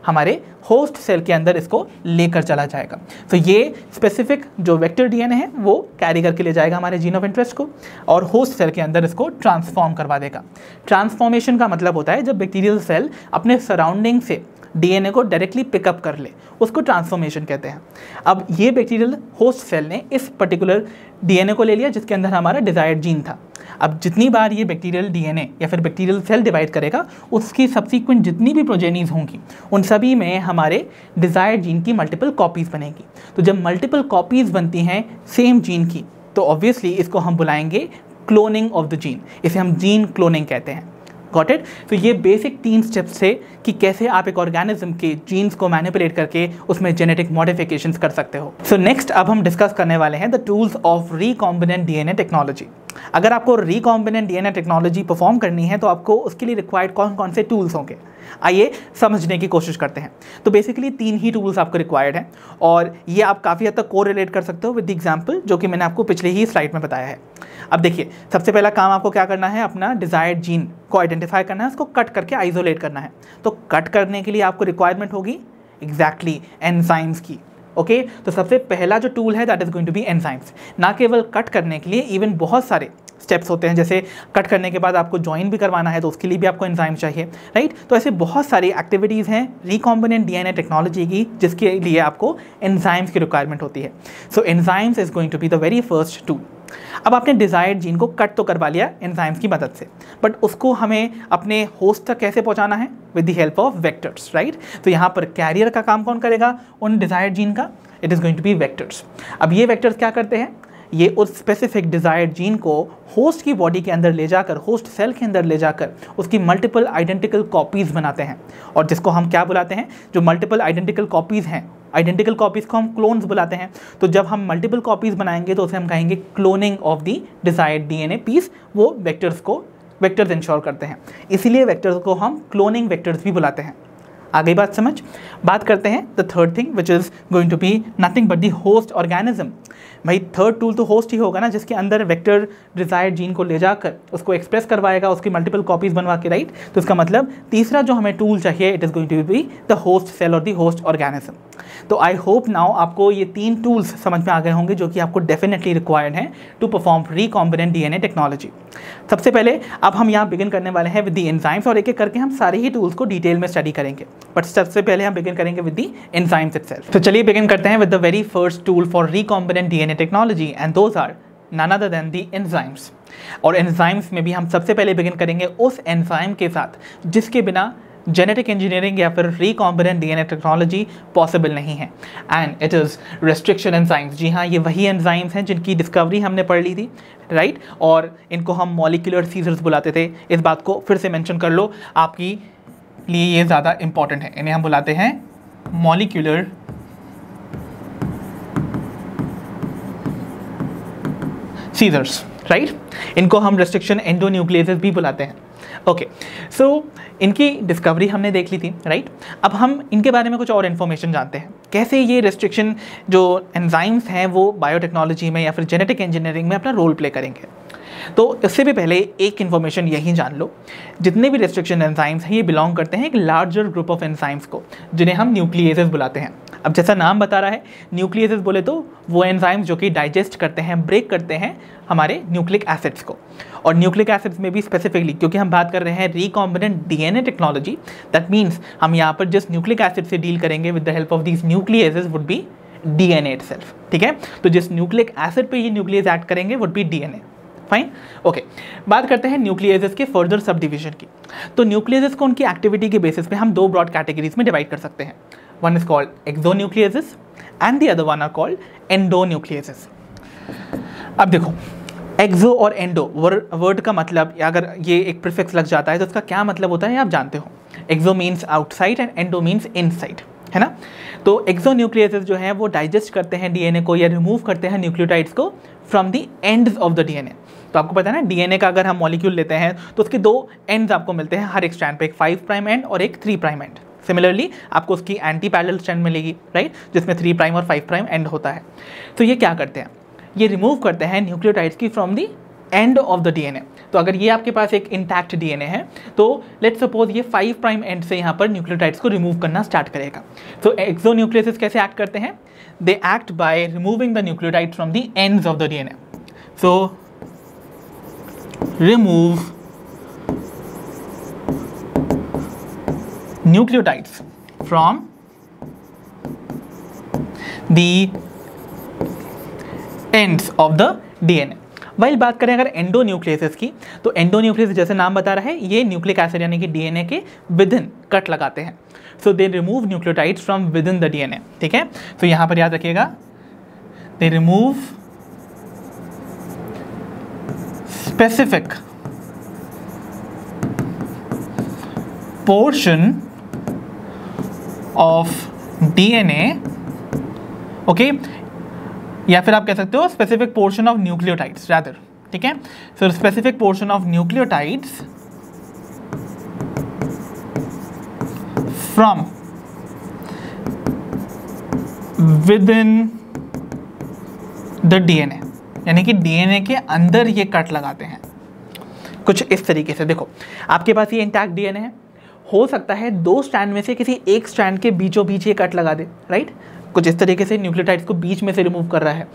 हमारे होस्ट सेल के अंदर इसको लेकर चला जाएगा. तो ये स्पेसिफिक जो वेक्टर डीएनए है वो कैरी करके ले जाएगा हमारे जीन ऑफ इंटरेस्ट को और होस्ट सेल के अंदर इसको ट्रांसफॉर्म करवा देगा. ट्रांसफॉर्मेशन का मतलब होता है जब बैक्टीरियल सेल अपने सराउंडिंग से डीएनए को डायरेक्टली पिकअप कर ले, उसको ट्रांसफॉर्मेशन कहते हैं। अब ये बैक्टीरियल होस्ट सेल ने इस पर्टिकुलर डीएनए को ले लिया जिसके अंदर हमारा डिजायर्ड जीन था। अब जितनी बार ये बैक्टीरियल डीएनए या फिर बैक्टीरियल सेल डिवाइड करेगा, उसकी सब्सिक्वेंट जितनी भी प्रोजेनीज होंगी उन सभी में हमारे डिजायर्ड जीन की मल्टीपल कॉपीज बनेगी। तो जब मल्टीपल कॉपीज बनती हैं सेम जीन की, तो ऑब्वियसली इसको हम बुलाएंगे क्लोनिंग ऑफ द जीन, इसे हम जीन क्लोनिंग कहते हैं। Got it? तो ये बेसिक 3 स्टेप्स थे कि कैसे आप एक ऑर्गेनिज्म के जीन्स को मैनिपुलेट करके उसमें जेनेटिक मॉडिफिकेशंस कर सकते हो। सो नेक्स्ट अब हम डिस्कस करने वाले हैं the tools of recombinant DNA technology. अगर आपको रिकॉम्बिनेंट डीएनए टेक्नोलॉजी परफॉर्म करनी है तो आपको उसके लिए रिक्वायर्ड कौन कौन से टूल्स होंगे, आइए समझने की कोशिश करते हैं। तो बेसिकली 3 ही टूल्स आपको रिक्वायर्ड हैं और ये आप काफ़ी हद तक कोरिलेट कर सकते हो विद द एग्जांपल जो कि मैंने आपको पिछले ही स्लाइड में बताया है। अब देखिए, सबसे पहला काम आपको क्या करना है, अपना डिजायर्ड जीन को आइडेंटिफाई करना है, उसको कट करके आइसोलेट करना है। तो कट करने के लिए आपको रिक्वायरमेंट होगी एग्जैक्टली एंजाइम्स की। ओके, तो सबसे पहला जो टूल है that is going to be enzymes. ना केवल कट करने के लिए, इवन बहुत सारे स्टेप्स होते हैं, जैसे कट करने के बाद आपको ज्वाइन भी करवाना है तो उसके लिए भी आपको एंजाइम चाहिए, राइट। तो ऐसे बहुत सारी एक्टिविटीज़ हैं रिकॉम्बिनेंट डीएनए टेक्नोलॉजी की जिसके लिए आपको एंजाइम्स की रिक्वायरमेंट होती है। So enzymes is going to be the very first tool. अब आपने डिजायर्ड जीन को कट तो करवा लिया एंजाइम्स की मदद से, बट उसको हमें अपने होस्ट तक कैसे पहुंचाना है, with the help of vectors, right. तो यहाँ पर कैरियर का काम कौन करेगा उन डिजायर्ड जीन का, it is going to be vectors. अब ये वेक्टर्स क्या करते हैं, ये उस स्पेसिफिक डिजायर्ड जीन को होस्ट की बॉडी के अंदर ले जाकर, होस्ट सेल के अंदर ले जाकर उसकी मल्टीपल आइडेंटिकल कॉपीज़ बनाते हैं, और जिसको हम क्या बुलाते हैं, जो मल्टीपल आइडेंटिकल कॉपीज़ हैं, आइडेंटिकल कॉपीज़ को हम क्लोन्स बुलाते हैं। तो जब हम मल्टीपल कॉपीज़ बनाएंगे तो उसे हम कहेंगे cloning of the desired DNA piece. वो वेक्टर्स इंश्योर करते हैं, इसीलिए वेक्टर्स को हम क्लोनिंग वेक्टर्स भी बुलाते हैं। आ गई बात समझ। बात करते हैं the third thing which is going to be nothing but the host organism. भाई थर्ड टूल तो होस्ट ही होगा ना, जिसके अंदर वेक्टर डिजायर्ड जीन को ले जाकर उसको एक्सप्रेस करवाएगा, उसकी मल्टीपल कॉपीज बनवा के, राइट। तो इसका मतलब तीसरा जो हमें टूल चाहिए, it is going to be the host cell और द होस्ट ऑर्गेनिज्म। तो आई होप नाउ आपको ये 3 टूल्स समझ में आ गए होंगे जो कि आपको डेफिनेटली रिक्वायर्ड हैं to perform recombinant DNA technology. सबसे पहले अब हम यहाँ बिगिन करने वाले हैं विद द एंजाइम्स, और एक एक करके हम सारे ही टूल्स को डिटेल में स्टडी करेंगे, बट सबसे पहले हम बिगिन करेंगे विद द एंजाइम्स इटसेल्फ। तो चलिए बिगिन करते हैं with the very first tool for recombinant DNA technology, and those are none other than the enzymes। और एंजाइम्स में भी हम सबसे पहले बिगिन करेंगे उस एंजाइम के साथ जिसके बिना जेनेटिक इंजीनियरिंग या फिर रिकॉम्बिनेंट डीएनए टेक्नोलॉजी पॉसिबल नहीं है, and it is restriction enzymes. जी हाँ, ये वही एंजाइम्स हैं जिनकी डिस्कवरी हमने पढ़ ली थी, राइट। और इनको हम मॉलिक्यूलर सीजर्स बुलाते थे। इस बात को फिर से मेंशन कर लो, आपकी लिए ये ज़्यादा इंपॉर्टेंट है। इन्हें हम बुलाते हैं मॉलिक्यूलर सीजर्स, राइट। इनको हम रेस्ट्रिक्शन एंडोन्यूक्लियसेस भी बुलाते हैं। ओके, सो इनकी डिस्कवरी हमने देख ली थी, राइट। अब हम इनके बारे में कुछ और इन्फॉर्मेशन जानते हैं, कैसे ये रेस्ट्रिक्शन जो एंजाइम्स हैं वो बायोटेक्नोलॉजी में या फिर जेनेटिक इंजीनियरिंग में अपना रोल प्ले करेंगे। तो इससे भी पहले एक इन्फॉर्मेशन यही जान लो, जितने भी रेस्ट्रिक्शन एंजाइम्स हैं ये बिलोंग करते हैं एक लार्जर ग्रुप ऑफ एंजाइम्स को, जिन्हें हम न्यूक्लियसेस बुलाते हैं। अब जैसा नाम बता रहा है, न्यूक्लियसेस बोले तो वो एंजाइम्स जो कि डाइजेस्ट करते हैं, ब्रेक करते हैं हमारे न्यूक्लिक एसिड्स को। और न्यूक्लिक एसिड्स में भी स्पेसिफिकली क्योंकि हम बात कर रहे हैं recombinant DNA technology, that means हम यहाँ पर जिस न्यूक्लिक एसिड से डील करेंगे with the help of these nucleases would be DNA itself, ठीक है। तो जिस न्यूक्लिक एसिड पे ये न्यूक्लियस एक्ट करेंगे would be DNA, fine. Okay, बात करते हैं न्यूक्लियसेस के फर्दर सब डिवीजन की। तो न्यूक्लियसेस को उनकी एक्टिविटी के बेसिस पे हम 2 ब्रॉड कैटेगरीज में डिवाइड कर सकते हैं। One is called exonucleases and the other one are called endonucleases. अब देखो, एक्सो और एंडो वर्ड का मतलब, अगर ये एक प्रीफिक्स लग जाता है तो उसका क्या मतलब होता है आप जानते हो। Exo means outside and endo means inside, है ना। तो एक्सोन्यूक्लियसेस जो है वो डाइजेस्ट करते हैं डीएनए को या रिमूव करते हैं न्यूक्लियोटाइड्स को from the ends of the DNA. तो आपको पता है ना, डीएनए का अगर हम मॉलिक्यूल लेते हैं तो उसके 2 एंड्स आपको मिलते हैं हर एक स्ट्रैंड पे, एक 5 प्राइम एंड और एक 3 प्राइम एंड। सिमिलरली आपको उसकी एंटी पैरेलल स्ट्रैंड मिलेगी, राइट, जिसमें 3 प्राइम और 5 प्राइम एंड होता है। तो ये क्या करते हैं, ये रिमूव करते हैं न्यूक्लियोटाइड्स की from the end of the DNA. तो अगर ये आपके पास एक इंटैक्ट डीएनए है तो लेट्स सपोज ये 5 प्राइम एंड से यहाँ पर न्यूक्लियोटाइड्स को रिमूव करना स्टार्ट करेगा। तो एक्सोन्यूक्लियसेस कैसे एक्ट करते हैं, they act by removing the nucleotides from the ends of the DNA. So remove nucleotides from the ends of the DNA. वही बात करें अगर एंडोन्यूक्लियस की, तो एंडोन्यूक्लियस जैसे नाम बता रहा है, ये न्यूक्लिक एसिड यानी कि डीएनए के विद इन कट लगाते हैं। So they remove nucleotides from within the DNA. ठीक है, तो यहां पर याद रखिएगा, they remove specific portion of DNA, okay, या फिर आप कह सकते हो specific portion of nucleotides rather. ठीक है, so specific portion of nucleotides from within the DNA, यानी कि डीएनए के अंदर ये कट लगाते हैं कुछ इस तरीके से। देखो आपके पास ये इंटैक्ट डीएनए है, हो सकता है दो स्ट्रैंड में से किसी एक स्ट्रैंड के बीचों बीच ये कट लगा दे, राइट, कुछ इस तरीके से न्यूक्लियोटाइड्स को बीच में से रिमूव कर रहा है।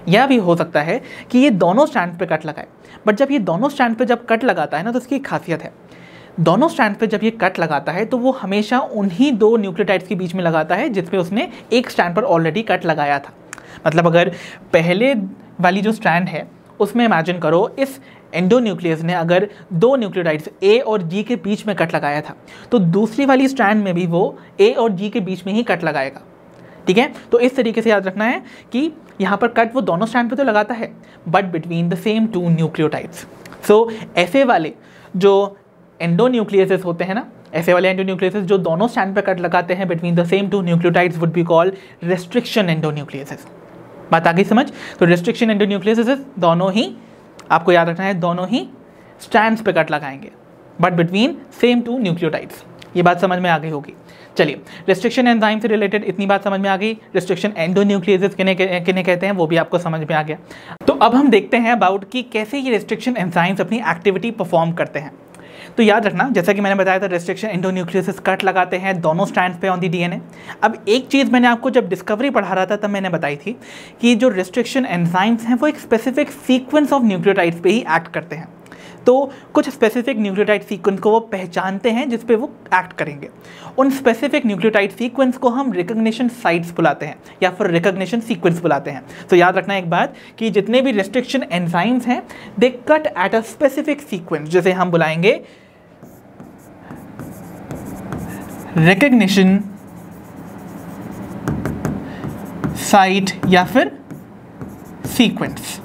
या भी हो सकता है कि ये दोनों स्ट्रैंड पे कट लगाए, बट जब ये दोनों स्ट्रैंड पे जब कट लगाता है ना, तो उसकी एक खासियत है, दोनों स्ट्रैंड पे जब ये कट लगाता है तो वो हमेशा उन्हीं दो न्यूक्लियोटाइड्स के बीच में लगाता है जिस पे उसने एक स्ट्रैंड पर ऑलरेडी कट लगाया था। मतलब अगर पहले वाली जो स्ट्रैंड है उसमें इमेजिन करो इस एंडोन्यूक्लियस ने अगर दो न्यूक्लियोटाइड्स ए और जी के बीच में कट लगाया था, तो दूसरी वाली स्ट्रैंड में भी वो ए और जी के बीच में ही कट लगाएगा। ठीक है, तो इस तरीके से याद रखना है कि यहाँ पर कट वो दोनों स्ट्रैंड पे तो लगाता है, but between the same two nucleotides. So ऐसे वाले जो एंडोन्यूक्लियसेस होते हैं ना, ऐसे वाले एंडोन्यूक्लियसेस जो दोनों स्ट्रैंड पे कट लगाते हैं between the same two nucleotides would be called restriction endonucleases. बात आगे समझ? तो रेस्ट्रिक्शन एंडोन्यूक्लियसेस दोनों ही आपको याद रखना है, दोनों ही स्ट्रैंड्स पे कट लगाएंगे but between same two nucleotides. ये बात समझ में आ गई होगी। चलिए, रेस्ट्रिक्शन एंजाइम से रिलेटेड इतनी बात समझ में आ गई। रेस्ट्रिक्शन एंडोन्यूक्लियसेस किन्हें कहते हैं वो भी आपको समझ में आ गया। तो अब हम देखते हैं अबाउट कि कैसे ये रेस्ट्रिक्शन एंजाइम्स अपनी एक्टिविटी परफॉर्म करते हैं। तो याद रखना, जैसा कि मैंने बताया था, रेस्ट्रिक्शन एंडोन्यूक्लियसेस कट लगाते हैं दोनों स्ट्रैंड्स पे ऑन दी डीएनए। अब एक चीज़ मैंने आपको जब डिस्कवरी पढ़ा रहा था तब मैंने बताई थी कि जो रेस्ट्रिक्शन एंजाइम्स हैं वो एक स्पेसिफिक सीक्वेंस ऑफ न्यूक्लियोटाइड्स पे ही एक्ट करते हैं। तो कुछ स्पेसिफिक न्यूक्लियोटाइड सीक्वेंस को वो पहचानते हैं जिस पे वो एक्ट करेंगे। उन स्पेसिफिक न्यूक्लियोटाइड सीक्वेंस को हम रिकग्निशन साइट्स बुलाते हैं या फिर रिकग्निशन सीक्वेंस बुलाते हैं। तो याद रखना एक बात कि जितने भी रेस्ट्रिक्शन एंजाइम्स हैं they cut at a specific sequence, जिसे हम बुलाएंगे रिकग्निशन साइट या फिर सीक्वेंस,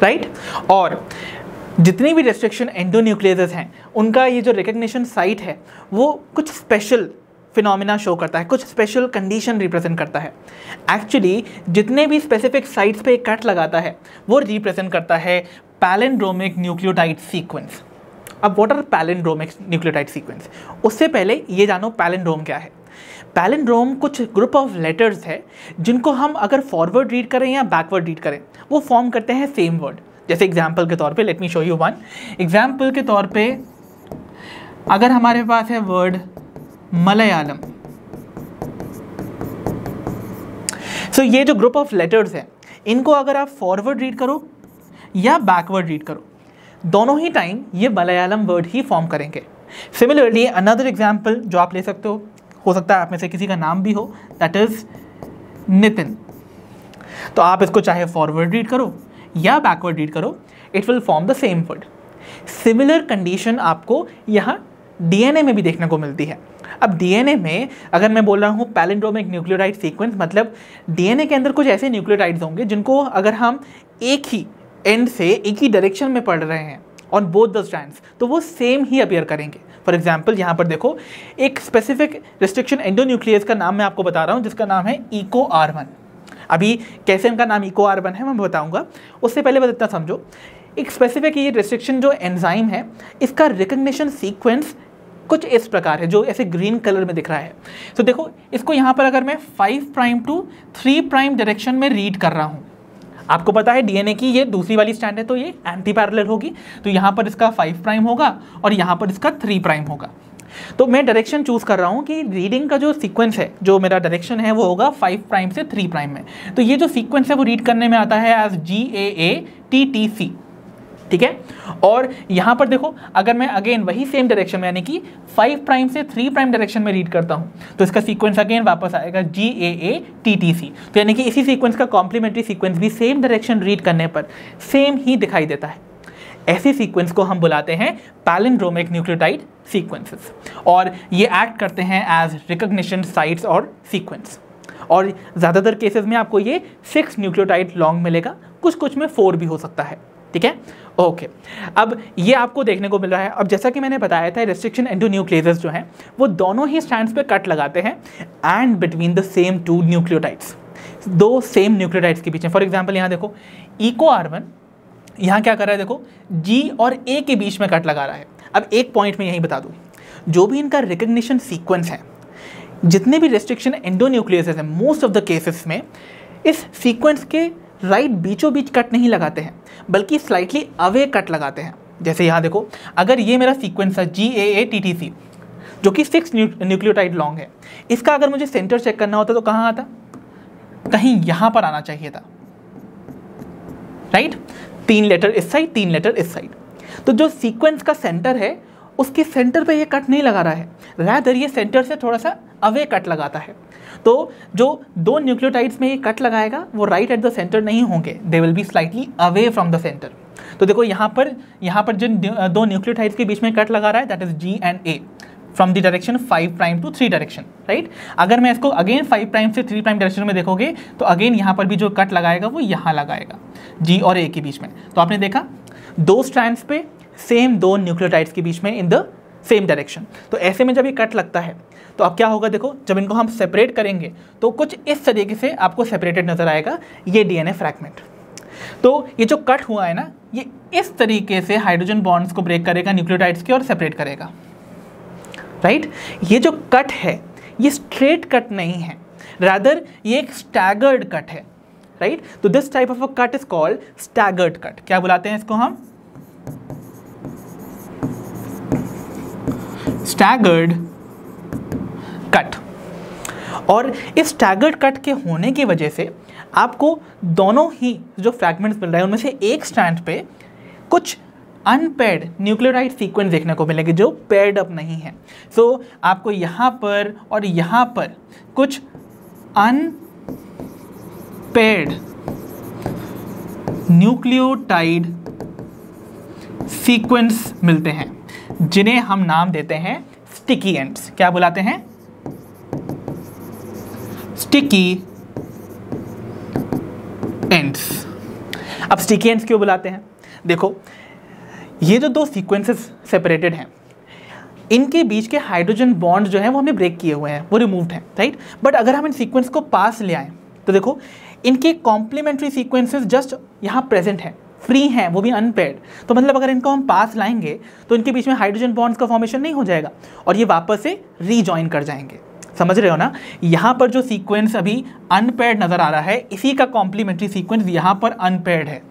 राइट। और जितनी भी रेस्ट्रिक्शन एंडोन्यूक्लियसेस हैं उनका ये जो रिकग्निशन साइट है वो कुछ स्पेशल फिनोमिना शो करता है, कुछ स्पेशल कंडीशन रिप्रेजेंट करता है। एक्चुअली जितने भी स्पेसिफिक साइट्स पे कट लगाता है वो रिप्रेजेंट करता है पैलिंड्रोमिक न्यूक्लियोटाइड सीक्वेंस। अब what are palindromic nucleotide sequence? उससे पहले ये जानो पैलिंड्रोम क्या है। पैलिंड्रोम कुछ ग्रुप ऑफ लेटर्स है जिनको हम अगर फॉरवर्ड रीड करें या बैकवर्ड रीड करें वो फॉर्म करते हैं सेम वर्ड। जैसे एग्जाम्पल के तौर पे, let me show you one example के तौर पे, अगर हमारे पास है वर्ड मलयालम, सो ये जो ग्रुप ऑफ लेटर्स है इनको अगर आप फॉरवर्ड रीड करो या बैकवर्ड रीड करो, दोनों ही टाइम ये मलयालम वर्ड ही फॉर्म करेंगे। सिमिलरली अनदर एग्जाम्पल जो आप ले सकते हो सकता है आप में से किसी का नाम भी हो, दैट इज नितिन। तो आप इसको चाहे फॉरवर्ड रीड करो या बैकवर्ड रीड करो, it will form the same word. Similar condition आपको यहाँ डीएनए में भी देखने को मिलती है। अब डीएनए में अगर मैं बोल रहा हूँ पैलिंड्रोमिक न्यूक्लियोटाइड सीक्वेंस, मतलब डीएनए के अंदर कुछ ऐसे न्यूक्लियोटाइड्स होंगे जिनको अगर हम एक ही एंड से एक ही डायरेक्शन में पढ़ रहे हैं ऑन बोथ द स्ट्रैंड्स तो वो सेम ही अपीयर करेंगे। फॉर एग्जाम्पल यहाँ पर देखो, एक स्पेसिफिक रेस्ट्रिक्शन एंडोन्यूक्लियस का नाम मैं आपको बता रहा हूँ जिसका नाम है इको R1। अभी कैसे इनका नाम इको R1 है मैं बताऊँगा, उससे पहले बस इतना समझो, एक स्पेसिफिक ये रेस्ट्रिक्शन जो एंजाइम है इसका रिकग्निशन सीक्वेंस कुछ इस प्रकार है जो ऐसे ग्रीन कलर में दिख रहा है। तो देखो इसको यहाँ पर अगर मैं 5 प्राइम टू 3 प्राइम डायरेक्शन में रीड कर रहा हूँ, आपको पता है डीएनए की ये दूसरी वाली स्ट्रैंड है तो ये एंटी पैरेलल होगी, तो यहाँ पर इसका 5 प्राइम होगा और यहाँ पर इसका 3 प्राइम होगा। तो मैं डायरेक्शन चूज कर रहा हूँ कि रीडिंग का जो सीक्वेंस है, जो मेरा डायरेक्शन है वो होगा 5 प्राइम से 3 प्राइम में। तो ये जो सीक्वेंस है वो रीड करने में आता है एज GAATTC। ठीक है। और यहाँ पर देखो, अगर मैं अगेन वही सेम डायरेक्शन में यानी कि 5 प्राइम से 3 प्राइम डायरेक्शन में रीड करता हूँ तो इसका सीक्वेंस अगेन वापस आएगा GAATTC। तो यानी कि इसी सीक्वेंस का कॉम्प्लीमेंट्री सीक्वेंस भी सेम डायरेक्शन रीड करने पर सेम ही दिखाई देता है। ऐसी सीक्वेंस को हम बुलाते हैं पैलिंड्रोमिक न्यूक्लियोटाइड सीक्वेंसेस, और ये एक्ट करते हैं एज रिकॉग्निशन साइट्स और सीक्वेंस। और ज़्यादातर केसेस में आपको ये 6 न्यूक्लियोटाइड लॉन्ग मिलेगा, कुछ कुछ में 4 भी हो सकता है, ठीक है। ओके, अब ये आपको देखने को मिल रहा है। अब जैसा कि मैंने बताया था, रेस्ट्रिक्शन एंडोन्यूक्लियेसेस जो हैं वो दोनों ही स्ट्रैंड्स पे कट लगाते हैं and between the same 2 nucleotides, 2 same nucleotides के बीच में। फॉर एग्जांपल यहाँ देखो, इको R1 यहाँ क्या कर रहा है, देखो G और A के बीच में कट लगा रहा है। अब एक पॉइंट में यही बता दूँ, जो भी इनका रिकग्निशन सीक्वेंस है, जितने भी रेस्ट्रिक्शन एंडोन्यूक्लियेसेस हैं, मोस्ट ऑफ द केसेस में इस सीक्वेंस के राइट बीचों बीच कट नहीं लगाते हैं, बल्कि स्लाइटली अवे कट लगाते हैं। जैसे यहाँ देखो, अगर ये मेरा सीक्वेंस है GAATTC जो कि 6 न्यूक्लियोटाइड लॉन्ग है, इसका अगर मुझे सेंटर चेक करना होता तो कहाँ आता, कहीं यहाँ पर आना चाहिए था, राइट। 3 लेटर इस साइड, 3 लेटर इस साइड। तो जो सीक्वेंस का सेंटर है उसके सेंटर पे ये कट नहीं लगा रहा है, रादर ये सेंटर से थोड़ा सा अवे कट लगाता है। तो जो 2 न्यूक्लियोटाइड्स में ये कट लगाएगा वो राइट एट द सेंटर नहीं होंगे, they will be slightly away from the centre. तो देखो यहाँ पर जिन 2 न्यूक्लियोटाइड्स के बीच में कट लगा रहा है, that is G and A from the direction 5 prime to 3 direction, right. अगर मैं इसको अगेन 5 प्राइम से 3 प्राइम डायरेक्शन में देखोगे तो अगेन यहाँ पर भी जो कट लगाएगा वो यहाँ लगाएगा, G और A के बीच में। तो आपने देखा 2 स्ट्रैंड्स पे सेम 2 न्यूक्लियोटाइड्स के बीच में इन द सेम डायरेक्शन। तो ऐसे में जब ये कट लगता है तो अब क्या होगा, देखो जब इनको हम सेपरेट करेंगे तो कुछ इस तरीके से आपको सेपरेटेड नजर आएगा ये DNA फ्रैगमेंट। तो ये जो कट हुआ है ना, ये इस तरीके से हाइड्रोजन बॉन्ड्स को ब्रेक करेगा न्यूक्लियोटाइड्स के और सेपरेट करेगा, राइट। ये जो कट है ये स्ट्रेट कट नहीं है, रादर ये एक स्टैगर्ड कट है, राइट। तो this type of a cut is called staggered cut. क्या बुलाते हैं इसको हम, स्टैगर्ड कट। और इस स्टैगर्ड कट के होने की वजह से आपको दोनों ही जो फ्रैगमेंट्स मिल रहे हैं उनमें से एक स्ट्रैंड पे कुछ अनपेयर्ड न्यूक्लियोटाइड सीक्वेंस देखने को मिलेंगे जो पेयर्ड अप नहीं है। सो आपको यहाँ पर और यहाँ पर कुछ अनपेयर्ड न्यूक्लियोटाइड सीक्वेंस मिलते हैं जिन्हें हम नाम देते हैं स्टिकी एंड्स। क्या बुलाते हैं, स्टिकी एंड्स। अब स्टिकी एंड्स क्यों बुलाते हैं, देखो ये जो 2 सीक्वेंसेस सेपरेटेड हैं इनके बीच के हाइड्रोजन बॉन्ड जो है वो हमने ब्रेक किए हुए हैं, वो रिमूव्ड हैं, राइट। बट अगर हम इन सीक्वेंस को पास ले आए तो देखो इनके कॉम्प्लीमेंट्री सीक्वेंसेस जस्ट यहाँ प्रेजेंट हैं, फ्री हैं, वो भी अनपेयर्ड। तो मतलब अगर इनको हम पास लाएंगे तो इनके बीच में हाइड्रोजन बॉन्ड्स का फॉर्मेशन नहीं हो जाएगा और ये वापस से रीजॉइन कर जाएंगे। समझ रहे हो ना, यहाँ पर जो सीक्वेंस अभी अनपेयर्ड नजर आ रहा है इसी का कॉम्प्लीमेंट्री सीक्वेंस यहाँ पर अनपेयर्ड है।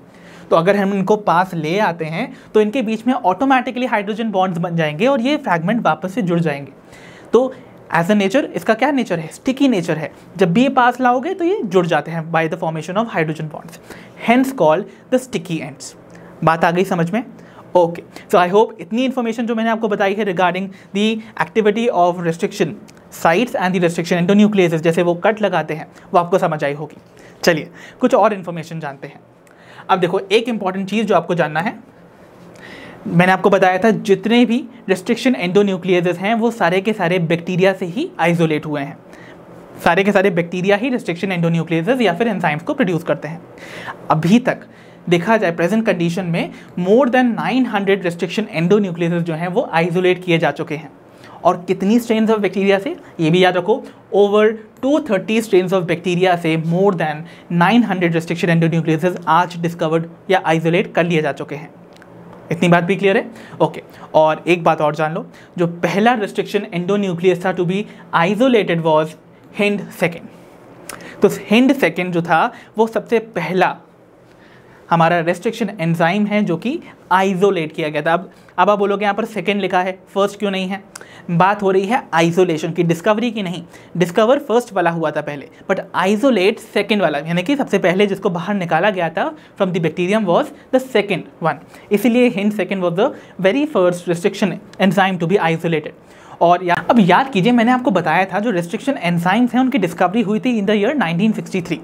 तो अगर हम इनको पास ले आते हैं तो इनके बीच में ऑटोमेटिकली हाइड्रोजन बॉन्ड्स बन जाएंगे और ये फ्रैगमेंट वापस से जुड़ जाएंगे। तो एज अ नेचर इसका क्या नेचर है, स्टिकी नेचर है। जब भी ये पास लाओगे तो ये जुड़ जाते हैं by the formation of hydrogen bonds, hence called the sticky ends. बात आ गई समझ में, ओके। सो आई होप इतनी इन्फॉर्मेशन जो मैंने आपको बताई है regarding the activity of restriction sites and the restriction endonucleases, जैसे वो कट लगाते हैं, वो आपको समझ आई होगी। चलिए कुछ और इन्फॉर्मेशन जानते हैं। अब देखो एक इंपॉर्टेंट चीज़ जो आपको जानना है, मैंने आपको बताया था जितने भी रेस्ट्रिक्शन एंडोन्यूक्लियेसेस हैं वो सारे के सारे बैक्टीरिया से ही आइसोलेट हुए हैं। सारे के सारे बैक्टीरिया ही रेस्ट्रिक्शन एंडोन्यूक्लियेसेस या फिर एंजाइम्स को प्रोड्यूस करते हैं। अभी तक देखा जाए प्रेजेंट कंडीशन में मोर देन 900 रेस्ट्रिक्शन एंडोन्यूक्लियेसेस जो हैं वो आइसोलेट किए जा चुके हैं। और कितनी स्ट्रेन्स ऑफ बैक्टीरिया से, ये भी याद रखो, ओवर 230 स्ट्रेन्स ऑफ बैक्टीरिया से मोर देन 900 रेस्ट्रिक्शन एंडोन्यूक्लियेसेस आज डिस्कवर्ड या आइसोलेट कर लिए जा चुके हैं। इतनी बात भी क्लियर है, ओके। और एक बात और जान लो, जो पहला रेस्ट्रिक्शन एंडोन्यूक्लियस था to be isolated was Hind second. तो हिंड सेकेंड जो था वो सबसे पहला हमारा रेस्ट्रिक्शन एंजाइम है जो कि आइसोलेट किया गया था। अब आप बोलोगे यहाँ पर सेकेंड लिखा है, फर्स्ट क्यों नहीं है? बात हो रही है आइसोलेशन की, डिस्कवरी की नहीं। डिस्कवर फर्स्ट वाला हुआ था पहले, बट आइसोलेट सेकेंड वाला, यानी कि सबसे पहले जिसको बाहर निकाला गया था from the bacterium was the second one. इसीलिए Hind second was the very first restriction enzyme to be isolated. और अब याद कीजिए, मैंने आपको बताया था जो रेस्ट्रिक्शन एंजाइम्स हैं उनकी डिस्कवरी हुई थी इन द ईयर 1963,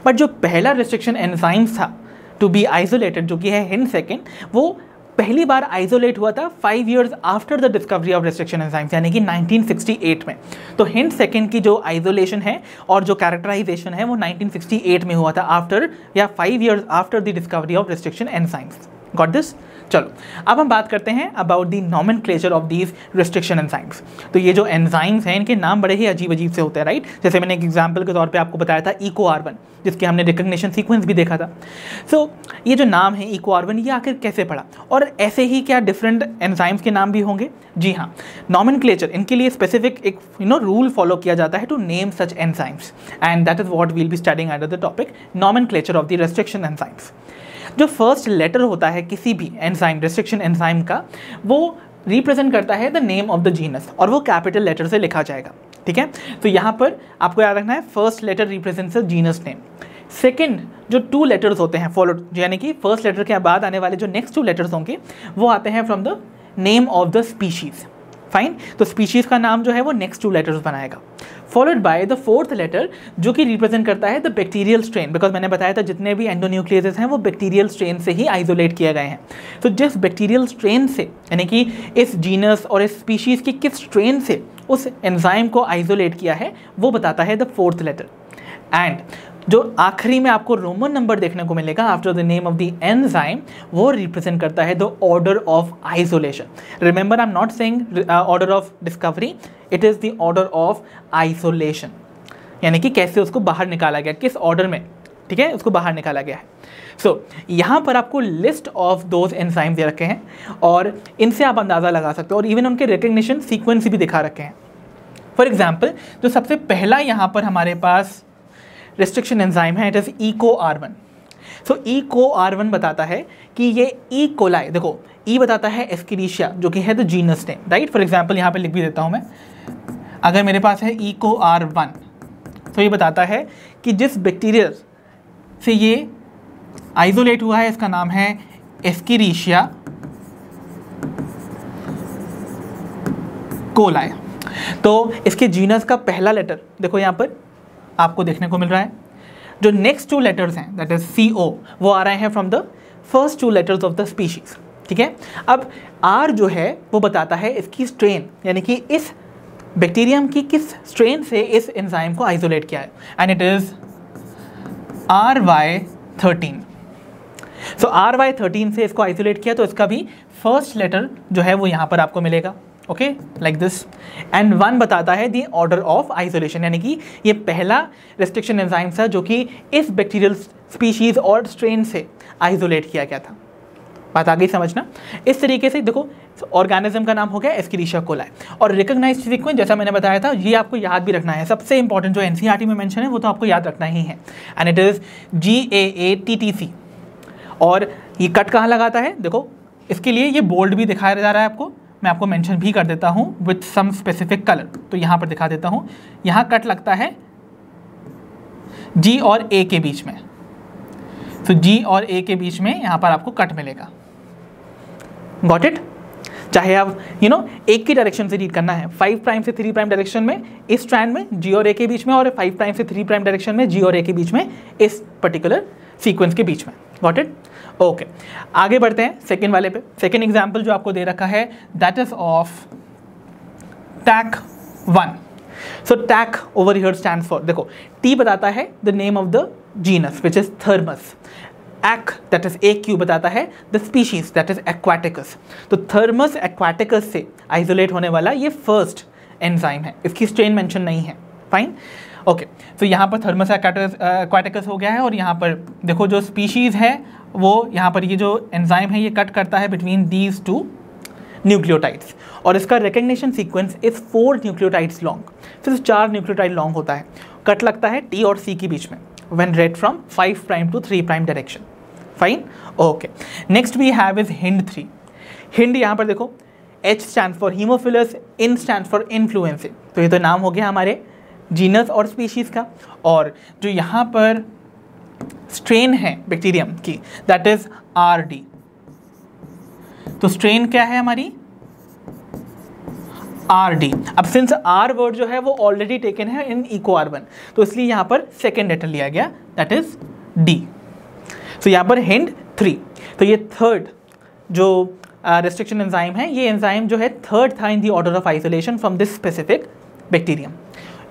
बट जो पहला रेस्ट्रिक्शन एंजाइम्स था टू बी आइसोलेटेड जो कि है हिंट सेकेंड, वो पहली बार आइसोलेट हुआ था 5 years after the discovery of restriction enzymes, यानी कि 1968 में। तो हिंट सेकेंड की जो आइसोलेशन है और जो कैरेक्टराइजेशन है वो 1968 में हुआ था, आफ्टर या 5 years after the discovery of restriction enzymes. Got this? चलो अब हम बात करते हैं about the nomenclature of these restriction enzymes. तो ये जो एंजाइम्स हैं इनके नाम बड़े ही अजीब अजीब से होते हैं, राइट? जैसे मैंने एक एग्जांपल के तौर पे आपको बताया था EcoR1, जिसके हमने रिकग्निशन सीक्वेंस भी देखा था। सो ये जो नाम है EcoR1, ये आखिर कैसे पड़ा? और ऐसे ही क्या डिफरेंट एंजाइम्स के नाम भी होंगे? जी हाँ, नॉमेनक्लेचर इनके लिए स्पेसिफिक एक रूल फॉलो किया जाता है to name such enzymes, and that is what we'll be studying under the topic nomenclature of the restriction enzymes. जो फर्स्ट लेटर होता है किसी भी एंजाइम, रेस्ट्रिक्शन एंजाइम का, वो रिप्रेजेंट करता है the name of the genus, और वो कैपिटल लेटर से लिखा जाएगा, ठीक है? तो यहाँ पर आपको याद रखना है first letter represents the genus name. Second जो 2 लेटर्स होते हैं फॉलोड, यानी कि फर्स्ट लेटर के बाद आने वाले जो नेक्स्ट 2 लेटर्स होंगे वो आते हैं from the name of the species. Fine, तो स्पीशीज का नाम जो है वो नेक्स्ट 2 लेटर्स बनाएगा, followed by the 4th letter जो कि रिप्रेजेंट करता है द बैक्टीरियल स्ट्रेन, बिकॉज मैंने बताया था जितने भी एंडोन्यूक्लियसेस हैं वो बैक्टीरियल स्ट्रेन से ही आइसोलेट किए गए हैं। तो जिस बैक्टीरियल स्ट्रेन से, यानी कि इस जीनस और इस स्पीशीज की किस स्ट्रेन से उस एंजाइम को आइसोलेट किया है, वो बताता है द 4th लेटर। एंड जो आखिरी में आपको रोमन नंबर देखने को मिलेगा after the name of the enzyme, वो रिप्रेजेंट करता है the order of isolation. Remember, I am not saying order of discovery, it is the order of isolation, यानी कि कैसे उसको बाहर निकाला गया, किस ऑर्डर में, ठीक है, उसको बाहर निकाला गया है। सो यहाँ पर आपको लिस्ट ऑफ दोज एंजाइम दे रखे हैं और इनसे आप अंदाज़ा लगा सकते हो, और इवन उनके रिकग्निशन सीक्वेंस भी दिखा रखे हैं। फॉर एग्जाम्पल, जो सबसे पहला यहाँ पर हमारे पास रेस्ट्रिक्शन एंजाइम है, it is EcoR1। So EcoR1 बताता है कि ये ई कोलाई, देखो ई बताता है एस्केरिशिया जो कि है the genus name, right? For example यहाँ पे लिख भी देता हूँ मैं, अगर मेरे पास है EcoR1, तो ये बताता है कि जिस बैक्टीरिया से ये आइसोलेट हुआ है इसका नाम है एस्केरिशिया कोलाई। तो इसके जीनस का पहला लेटर देखो यहाँ पर आपको देखने को मिल रहा है। जो नेक्स्ट 2 लेटर्स हैं, दैट इज CO, वो आ रहे हैं from the first 2 letters of the species, ठीक है? अब R जो है वो बताता है इसकी स्ट्रेन, यानी कि इस बैक्टीरियम की किस स्ट्रेन से इस एंजाइम को आइसोलेट किया है, and it is RY13। So RY13 से इसको आइसोलेट किया, तो इसका भी फर्स्ट लेटर जो है वो यहाँ पर आपको मिलेगा, ओके, लाइक दिस। एंड 1 बताता है दी ऑर्डर ऑफ आइसोलेशन, यानी कि ये पहला रेस्ट्रिक्शन एंजाइम था जो कि इस बैक्टीरियल स्पीशीज और स्ट्रेन से आइसोलेट किया गया था। बात आ गई समझना? इस तरीके से देखो, ऑर्गेनिज्म का नाम हो गया एस्केरिशिया कोलाई, और रिकॉग्नाइज्ड सीक्वेंस जैसा मैंने बताया था ये आपको याद भी रखना है। सबसे इंपॉर्टेंट जो NCERT में मेंशन है वो तो आपको याद रखना ही है, एंड इट इज GAATTC। और ये कट कहाँ लगाता है, देखो इसके लिए ये बोल्ड भी दिखाया जा रहा है आपको, मैं आपको मेंशन भी कर देता हूँ विथ सम स्पेसिफिक कलर। तो यहाँ पर दिखा देता हूँ, यहाँ कट लगता है G और A के बीच में। तो G और A के बीच में यहाँ पर आपको कट मिलेगा। Got it? चाहे आप एक की डायरेक्शन से रीड करना है, 5 प्राइम से 3 प्राइम डायरेक्शन में इस स्ट्रैंड में G और A के बीच में, और 5 प्राइम से 3 प्राइम डायरेक्शन में G और A के बीच में इस पर्टिकुलर सीक्वेंस के बीच में। Got it? ओके, आगे बढ़ते हैं सेकेंड वाले पे। सेकेंड एग्जाम्पल जो आपको दे रखा है that is of TAC1। So TAC over here stands for, देखो T बताता है the name of the genus which is thermos, AC that is AQ बताता है the species that is aquaticus. तो थर्मस एक्वाटिकस से आइसोलेट होने वाला ये फर्स्ट एंजाइम है, इसकी स्ट्रेन मेंशन नहीं है। फाइन, ओके, तो यहाँ पर थर्मस एक्वाटिकस हो गया है, और यहाँ पर देखो जो स्पीशीज है वो यहाँ पर ये जो एंजाइम है ये कट करता है बिटवीन दीज 2 न्यूक्लियोटाइड्स, और इसका recognition sequence is 4 nucleotides long, सिर्फ 4 न्यूक्लियोटाइड लॉन्ग होता है। कट लगता है T और C के बीच में when read from 5 prime to 3 prime direction. Fine, okay. Next we have is HindIII। Hind यहाँ पर देखो, H stand for Haemophilus, in stand for influencing. तो ये तो नाम हो गया हमारे जीनस और स्पीशीज़ का। और जो यहाँ पर स्ट्रेन है बैक्टीरियम की, दैट इज RD। तो स्ट्रेन क्या है हमारी? RD। अब सिंस R वर्ड जो है वो ऑलरेडी टेकन है इन EcoR1, तो इसलिए यहाँ पर सेकेंड लेटर लिया गया, दैट इज D। तो यहाँ पर HindIII। तो ये थर्ड जो रेस्ट्रिक्शन एंजाइम है, ये एंजाइम जो है थर्ड था in the order of isolation from this specific bacterium.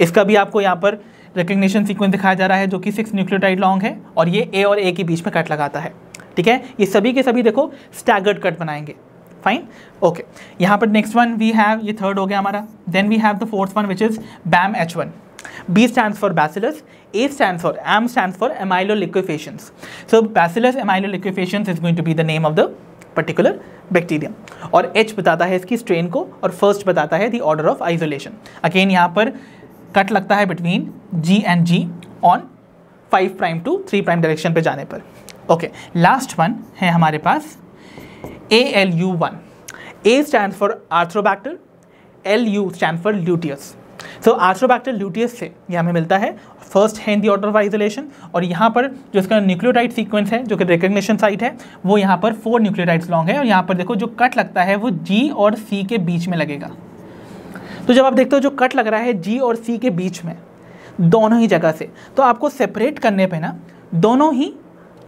इसका भी आपको यहाँ पर रिकग्निशन सीक्वेंस दिखाया जा रहा है जो कि 6 न्यूक्लियोटाइड लॉन्ग है और ये A और A के बीच में कट लगाता है, ठीक है। ये सभी के सभी देखो स्टैगर्ड कट बनाएंगे, फाइन, ओके। यहाँ पर नेक्स्ट वन वी हैव, ये थर्ड हो गया हमारा। Then we have the fourth one which is BAMH1। B stands for bacillus, A stands for, AM stands for amyloliquefacients. So bacillus amyloliquefacients is going to be the name of the particular bacterium. और H बताता है इसकी strain को और first बताता है the order of isolation. Again यहाँ पर कट लगता है between G and G on 5 prime to 3 prime direction पे जाने पर। ओके, लास्ट वन है हमारे पास ALU1। A stands for Arthrobacter, LU stands for luteus। सो आर्थ्रोबैक्टर ल्यूटियस से ये हमें मिलता है, फर्स्ट है in the order of isolation. और यहाँ पर जो इसका न्यूक्लियोटाइड सीक्वेंस है जो कि रिकग्निशन साइट है, वो यहाँ पर 4 न्यूक्लियोटाइड्स लॉन्ग है। और यहाँ पर देखो जो कट लगता है वो G और C के बीच में लगेगा। तो जब आप देखते हो जो कट लग रहा है G और C के बीच में, दोनों ही जगह से, तो आपको सेपरेट करने पे ना दोनों ही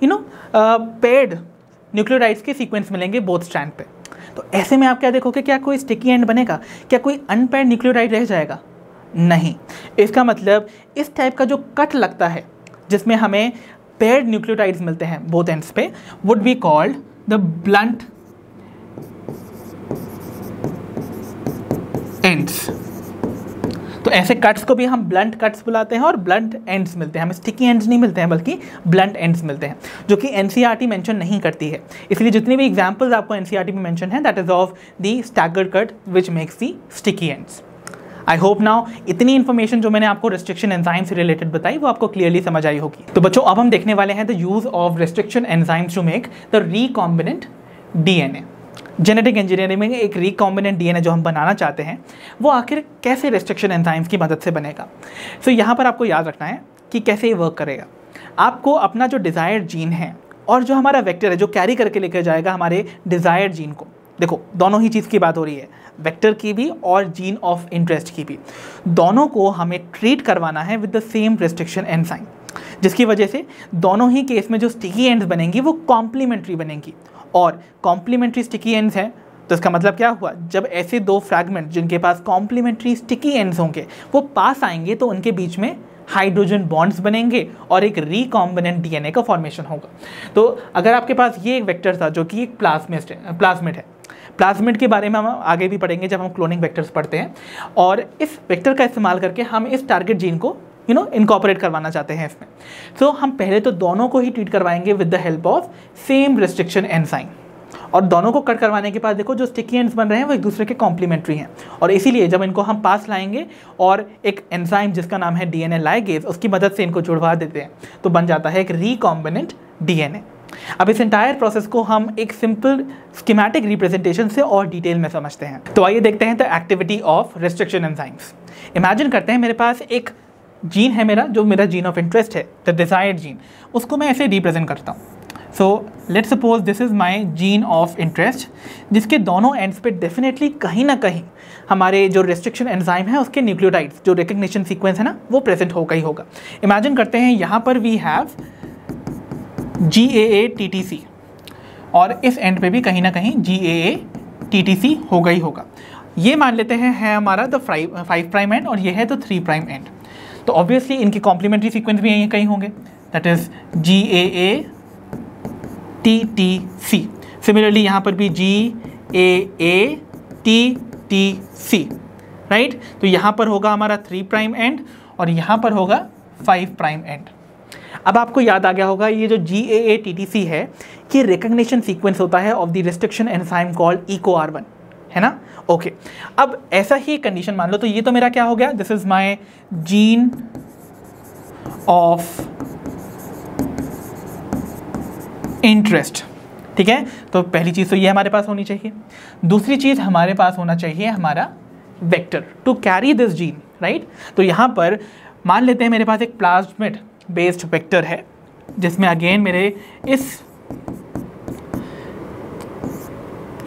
पेयर्ड न्यूक्लियोटाइड्स के सीक्वेंस मिलेंगे बोथ स्ट्रैंड पे। तो ऐसे में आप क्या देखोगे, क्या कोई स्टिकी एंड बनेगा, क्या कोई अनपेयर्ड न्यूक्लियोटाइड रह जाएगा? नहीं। इसका मतलब इस टाइप का जो कट लगता है जिसमें हमें पेयर्ड न्यूक्लियोटाइड्स मिलते हैं बोथ एंड्स पे, would be called the blunt ends. तो ऐसे कट्स को भी हम ब्लंट कट्स बुलाते हैं और ब्लंट एंड्स मिलते हैं, हमें स्टिकी एंड्स नहीं मिलते हैं बल्कि ब्लंट एंड्स मिलते हैं, जो कि NCERT मेंशन नहीं करती है। इसलिए जितनी भी एग्जांपल्स आपको NCERT में मेंशन है, that is of the staggered cut which makes the sticky ends. I hope now इतनी इन्फॉर्मेशन जो मैंने आपको रेस्ट्रिक्शन एंजाइम से रिलेटेड बताई वो आपको क्लियरली समझ आई होगी। तो बच्चों अब हम देखने वाले हैं the use of restriction enzymes to make the recombinant DNA। Genetic engineering में एक रिकॉम्बिनेंट DNA जो हम बनाना चाहते हैं वो आखिर कैसे रेस्ट्रिक्शन एंजाइम्स की मदद से बनेगा। सो यहाँ पर आपको याद रखना है कि कैसे ये वर्क करेगा। आपको अपना जो डिज़ायर्ड जीन है और जो हमारा वेक्टर है जो कैरी करके लेकर जाएगा हमारे डिज़ायर्ड जीन को, देखो दोनों ही चीज़ की बात हो रही है, वेक्टर की भी और जीन ऑफ इंटरेस्ट की भी, दोनों को हमें ट्रीट करवाना है with the same restriction enzyme, जिसकी वजह से दोनों ही केस में जो स्टिकी एंड्स बनेंगी वो कॉम्प्लीमेंट्री बनेंगी। और कॉम्प्लीमेंट्री स्टिकी एंड्स हैं तो इसका मतलब क्या हुआ, जब ऐसे दो फ्रैगमेंट जिनके पास कॉम्प्लीमेंट्री स्टिकी एंड्स होंगे वो पास आएंगे तो उनके बीच में हाइड्रोजन बॉन्ड्स बनेंगे और एक रिकॉम्बिनेंट DNA का फॉर्मेशन होगा। तो अगर आपके पास ये एक वेक्टर था जो कि एक प्लाज्मिड है, प्लाज्मिड के बारे में हम आगे भी पढ़ेंगे जब हम क्लोनिंग वेक्टर्स पढ़ते हैं, और इस वेक्टर का इस्तेमाल करके हम इस टारगेट जीन को इनकॉर्पोरेट करवाना चाहते हैं इसमें। तो हम पहले तो दोनों को ही ट्रीट करवाएंगे with the help of same restriction enzyme, और दोनों को कट करवाने के बाद देखो जो स्टिकी एंड्स बन रहे हैं वो एक दूसरे के कॉम्प्लीमेंट्री हैं, और इसीलिए जब इनको हम पास लाएंगे और एक एंजाइम जिसका नाम है DNA लाइगेज उसकी मदद से इनको जुड़वा देते हैं तो बन जाता है एक रिकॉम्बिनेंट DNA। अब इस एंटायर प्रोसेस को हम एक सिंपल स्कीमेटिक रिप्रेजेंटेशन से और डिटेल में समझते हैं। तो आइए देखते हैं the activity of restriction enzymes. Imagine करते हैं मेरे पास एक जीन है मेरा, जो मेरा जीन ऑफ इंटरेस्ट है, द डिजायर्ड जीन, उसको मैं ऐसे रिप्रेजेंट करता हूँ। So let's suppose this is my gene of interest, जिसके दोनों एंड्स पे डेफिनेटली कहीं ना कहीं हमारे जो रेस्ट्रिक्शन एंजाइम है उसके न्यूक्लियोटाइड्स जो रिकग्निशन सीक्वेंस है ना वो प्रेजेंट होगा ही होगा। इमेजिन करते हैं यहाँ पर वी हैव GAA-TTC और इस एंड पे भी कहीं ना कहीं GAA-TTC होगा ही होगा। ये मान लेते हैं है हमारा द 5 प्राइम एंड और ये है द 3 प्राइम एंड। तो ऑब्वियसली इनकी कॉम्प्लीमेंट्री सीक्वेंस भी यहीं कहीं होंगे, दैट इज GAA-TTC। सिमिलरली यहाँ पर भी GAA-TTC, राइट। तो यहाँ पर होगा हमारा 3 प्राइम एंड और यहाँ पर होगा 5 प्राइम एंड। अब आपको याद आ गया होगा ये जो GAA-TTC है ये रिकग्निशन सीक्वेंस होता है of the restriction enzyme called EcoR1, है ना। ओके, अब ऐसा ही कंडीशन मान लो, तो ये तो मेरा क्या हो गया, this is my gene of interest, ठीक है। तो पहली चीज़ तो ये हमारे पास होनी चाहिए। दूसरी चीज़ हमारे पास होना चाहिए हमारा vector to carry this gene, right. तो यहाँ पर मान लेते हैं मेरे पास एक प्लाज्मिड बेस्ड वेक्टर है जिसमें अगेन मेरे इस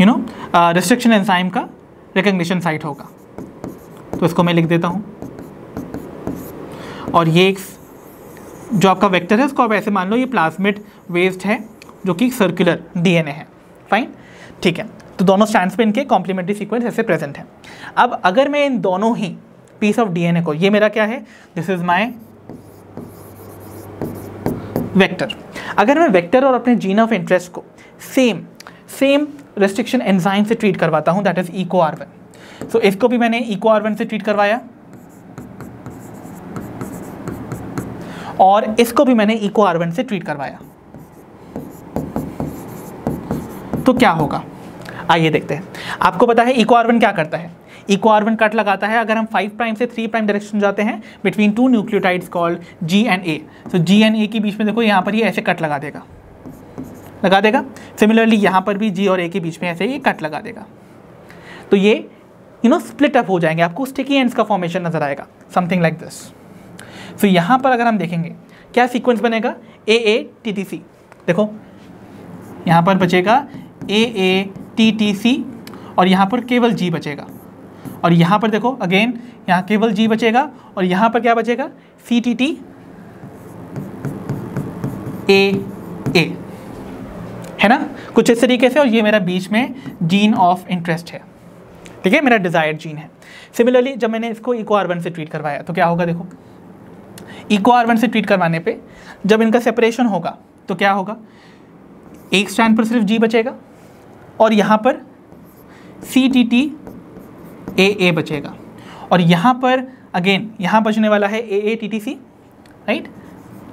रिस्ट्रिक्शन एंजाइम का रिकग्निशन साइट होगा। तो इसको मैं लिख देता हूँ, और ये एक जो आपका वेक्टर है उसको आप ऐसे मान लो ये प्लाज्मिड बेस्ड है जो कि सर्कुलर डीएनए है, फाइन, ठीक है। तो दोनों स्टैंड्स पे इनके कॉम्प्लीमेंट्री सीक्वेंस ऐसे प्रेजेंट है। अब अगर मैं इन दोनों ही पीस ऑफ डीएनए को, ये मेरा क्या है, दिस इज माय वेक्टर, अगर मैं वेक्टर और अपने जीन ऑफ इंटरेस्ट को सेम रेस्ट्रिक्शन एंजाइम से ट्रीट करवाता हूं, दैट इज EcoR1। सो इसको भी मैंने EcoR1 से ट्रीट करवाया और इसको भी मैंने EcoR1 से ट्रीट करवाया, तो क्या होगा आइए देखते हैं। आपको पता है EcoR1 क्या करता है, EcoR1 कट लगाता है अगर हम 5 प्राइम से 3 प्राइम डायरेक्शन जाते हैं between 2 nucleotides called G and A। तो G एंड A के बीच में देखो यहाँ पर ये ऐसे कट लगा देगा। सिमिलरली यहाँ पर भी G और A के बीच में ऐसे ये कट लगा देगा। तो ये स्प्लिट अप हो जाएंगे, आपको स्टिकी एंड्स का फॉर्मेशन नजर आएगा, समथिंग लाइक दिस। तो यहाँ पर अगर हम देखेंगे क्या सीक्वेंस बनेगा, AATTC, देखो यहाँ पर बचेगा AATTC और यहाँ पर केवल G बचेगा, और यहाँ पर देखो अगेन यहाँ केवल G बचेगा और यहाँ पर क्या बचेगा, CTTAA, है ना, कुछ इस तरीके से। और ये मेरा बीच में जीन ऑफ इंटरेस्ट है, ठीक है, मेरा डिजायर्ड जीन है। सिमिलरली जब मैंने इसको EcoR1 से ट्रीट करवाया तो क्या होगा, देखो EcoR1 से ट्रीट करवाने पे जब इनका सेपरेशन होगा तो क्या होगा, एक स्ट्रैंड पर सिर्फ G बचेगा और यहाँ पर CTTAA बचेगा, और यहाँ पर अगेन यहाँ बचने वाला है AATTC, राइट,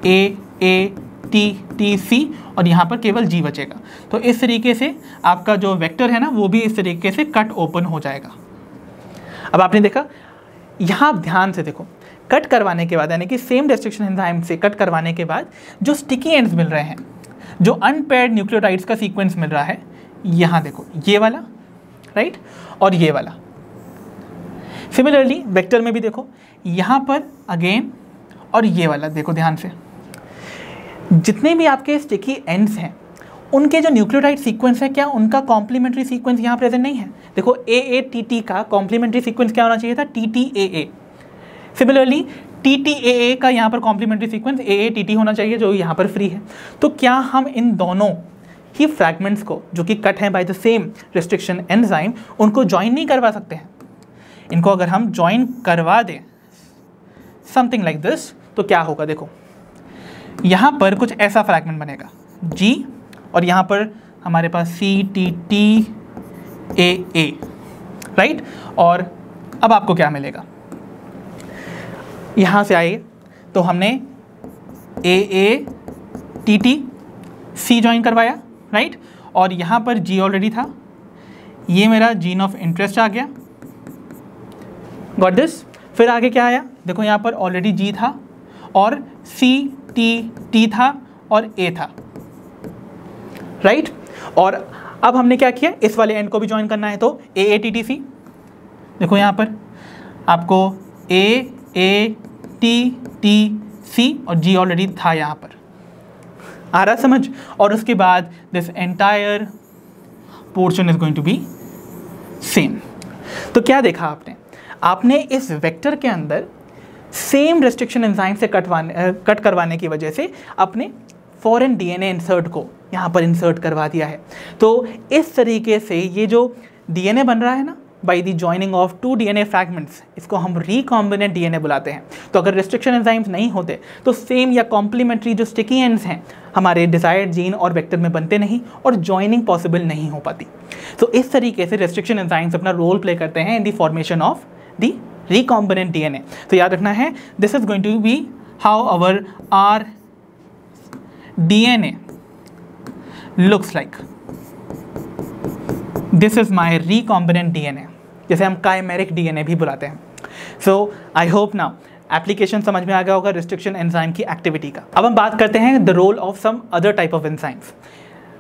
AATTC, और यहाँ पर केवल G बचेगा। तो इस तरीके से आपका जो वेक्टर है ना वो भी इस तरीके से कट ओपन हो जाएगा। अब आपने देखा, यहाँ आप ध्यान से देखो, कट करवाने के बाद यानी कि सेम रेस्ट्रिक्शन एंजाइम से कट करवाने के बाद जो स्टिकी एंड्स मिल रहे हैं, जो अनपेयर्ड न्यूक्लियोटाइड्स का सीक्वेंस मिल रहा है, यहाँ देखो ये वाला, राइट, और ये वाला। सिमिलरली वेक्टर में भी देखो यहाँ पर अगेन और ये वाला, देखो ध्यान से, जितने भी आपके स्टिकी एंड्स हैं उनके जो न्यूक्लियोटाइड सीक्वेंस है क्या उनका कॉम्प्लीमेंट्री सीक्वेंस यहाँ प्रेजेंट नहीं है। देखो AATT का कॉम्प्लीमेंट्री सीक्वेंस क्या होना चाहिए था, TTAA। सिमिलरली TTAA का यहाँ पर कॉम्प्लीमेंट्री सीक्वेंस AATT होना चाहिए जो यहाँ पर फ्री है। तो क्या हम इन दोनों ही फ्रैगमेंट्स को जो कि कट हैं by the same restriction enzyme उनको ज्वाइन नहीं करवा सकते हैं? इनको अगर हम ज्वाइन करवा दें समथिंग लाइक दिस तो क्या होगा, देखो यहाँ पर कुछ ऐसा फ्रैगमेंट बनेगा G और यहाँ पर हमारे पास CTTAA, राइट। और अब आपको क्या मिलेगा, यहाँ से आइए तो हमने AATTC ज्वाइन करवाया, राइट, और यहाँ पर G ऑलरेडी था, ये मेरा जीन ऑफ इंटरेस्ट आ गया, गॉट दिस। फिर आगे क्या आया, देखो यहाँ पर ऑलरेडी G था और CTT था और A था, राइट। और अब हमने क्या किया, इस वाले एंड को भी ज्वाइन करना है तो AATTC, देखो यहाँ पर आपको AATTC और G ऑलरेडी था यहाँ पर, आ रहा समझ। और उसके बाद this entire portion is going to be same. तो क्या देखा आपने इस वेक्टर के अंदर सेम रेस्ट्रिक्शन एंजाइम से कट करवाने की वजह से अपने फॉरेन डीएनए इंसर्ट को यहाँ पर इंसर्ट करवा दिया है। तो इस तरीके से ये जो डीएनए बन रहा है ना by the joining of 2 DNA fragments, इसको हम रिकॉम्बिनेंट डीएनए बुलाते हैं। तो अगर रेस्ट्रिक्शन एंजाइम्स नहीं होते तो सेम या कॉम्प्लीमेंट्री जो स्टिकी एंड्स हैं हमारे डिजायर्ड जीन और वेक्टर में बनते नहीं और जॉइनिंग पॉसिबल नहीं हो पाती। तो इस तरीके से रेस्ट्रिक्शन एंजाइम्स अपना रोल प्ले करते हैं in the formation of the recombinant DNA. तो याद रखना है, this is going to be how our r DNA looks like. This is my recombinant DNA, जैसे हम chimeric DNA भी बुलाते हैं। So I hope now application समझ में आ गया होगा रिस्ट्रिक्शन एंजाइम की एक्टिविटी का। अब हम बात करते हैं the role of some other type of enzymes.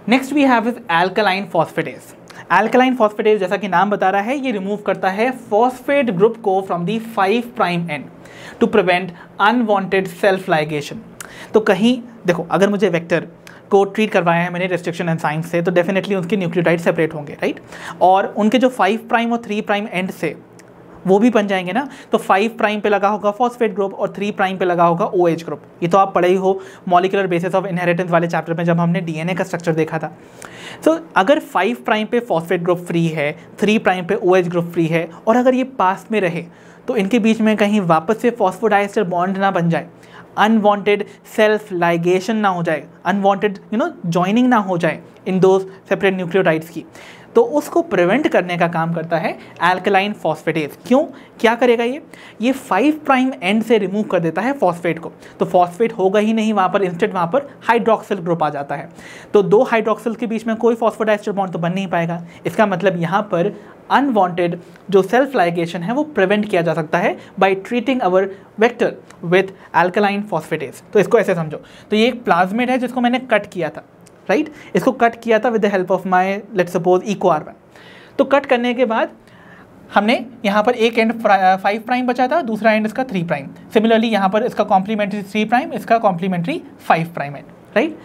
Next we have is alkaline phosphatase. Alkaline phosphatase जैसा कि नाम बता रहा है, ये रिमूव करता है फॉस्फेट ग्रुप को from the 5' end to prevent unwanted self ligation. तो कहीं देखो, अगर मुझे वेक्टर को ट्रीट करवाया है मैंने रेस्ट्रिक्शन एंजाइम से, तो डेफिनेटली उनके न्यूक्लियोटाइड सेपरेट होंगे, राइट। और उनके जो 5' और 3' एंड से वो भी बन जाएंगे ना, तो 5' पे लगा होगा फॉस्फेट ग्रुप और 3' पे लगा होगा OH ग्रुप। ये तो आप पढ़े ही हो मॉलिक्यूलर बेसिस ऑफ इनहेरिटेंस वाले चैप्टर में जब हमने DNA का स्ट्रक्चर देखा था। तो अगर 5' पे फॉस्फेट ग्रुप फ्री है, 3' पे OH ग्रुप फ्री है, और अगर ये पास में रहे तो इनके बीच में कहीं वापस से फॉस्फोडाइएस्टर बॉन्ड ना बन जाए, अनवांटेड सेल्फ लाइगेशन ना हो जाए, अनवांटेड जॉइनिंग ना हो जाए इन दो सेपरेट न्यूक्लियोटाइड्स की, तो उसको प्रिवेंट करने का काम करता है एल्कलाइन फॉस्फेटेज। क्यों, क्या करेगा ये 5' एंड से रिमूव कर देता है फॉस्फेट को, तो फॉस्फेट होगा ही नहीं वहाँ पर, इंस्टेड वहाँ पर हाइड्रोक्सिल ग्रुप आ जाता है। तो दो हाइड्रोक्सिल के बीच में कोई फॉस्फोडाइएस्टर बॉन्ड तो बन नहीं पाएगा। इसका मतलब यहाँ पर अनवांटेड जो सेल्फ लाइगेशन है वो प्रिवेंट किया जा सकता है by treating our vector with alkaline phosphatase. तो इसको ऐसे समझो, तो ये एक प्लाज्मिड है जिसको मैंने कट किया था, राइट। इसको कट किया था with the help of my let's suppose EcoR1। तो कट करने के बाद हमने यहाँ पर एक एंड 5' बचा था, दूसरा एंड इसका 3'। सिमिलरली यहाँ पर इसका कॉम्प्लीमेंट्री 3', इसका कॉम्प्लीमेंट्री 5' एंड, राइट।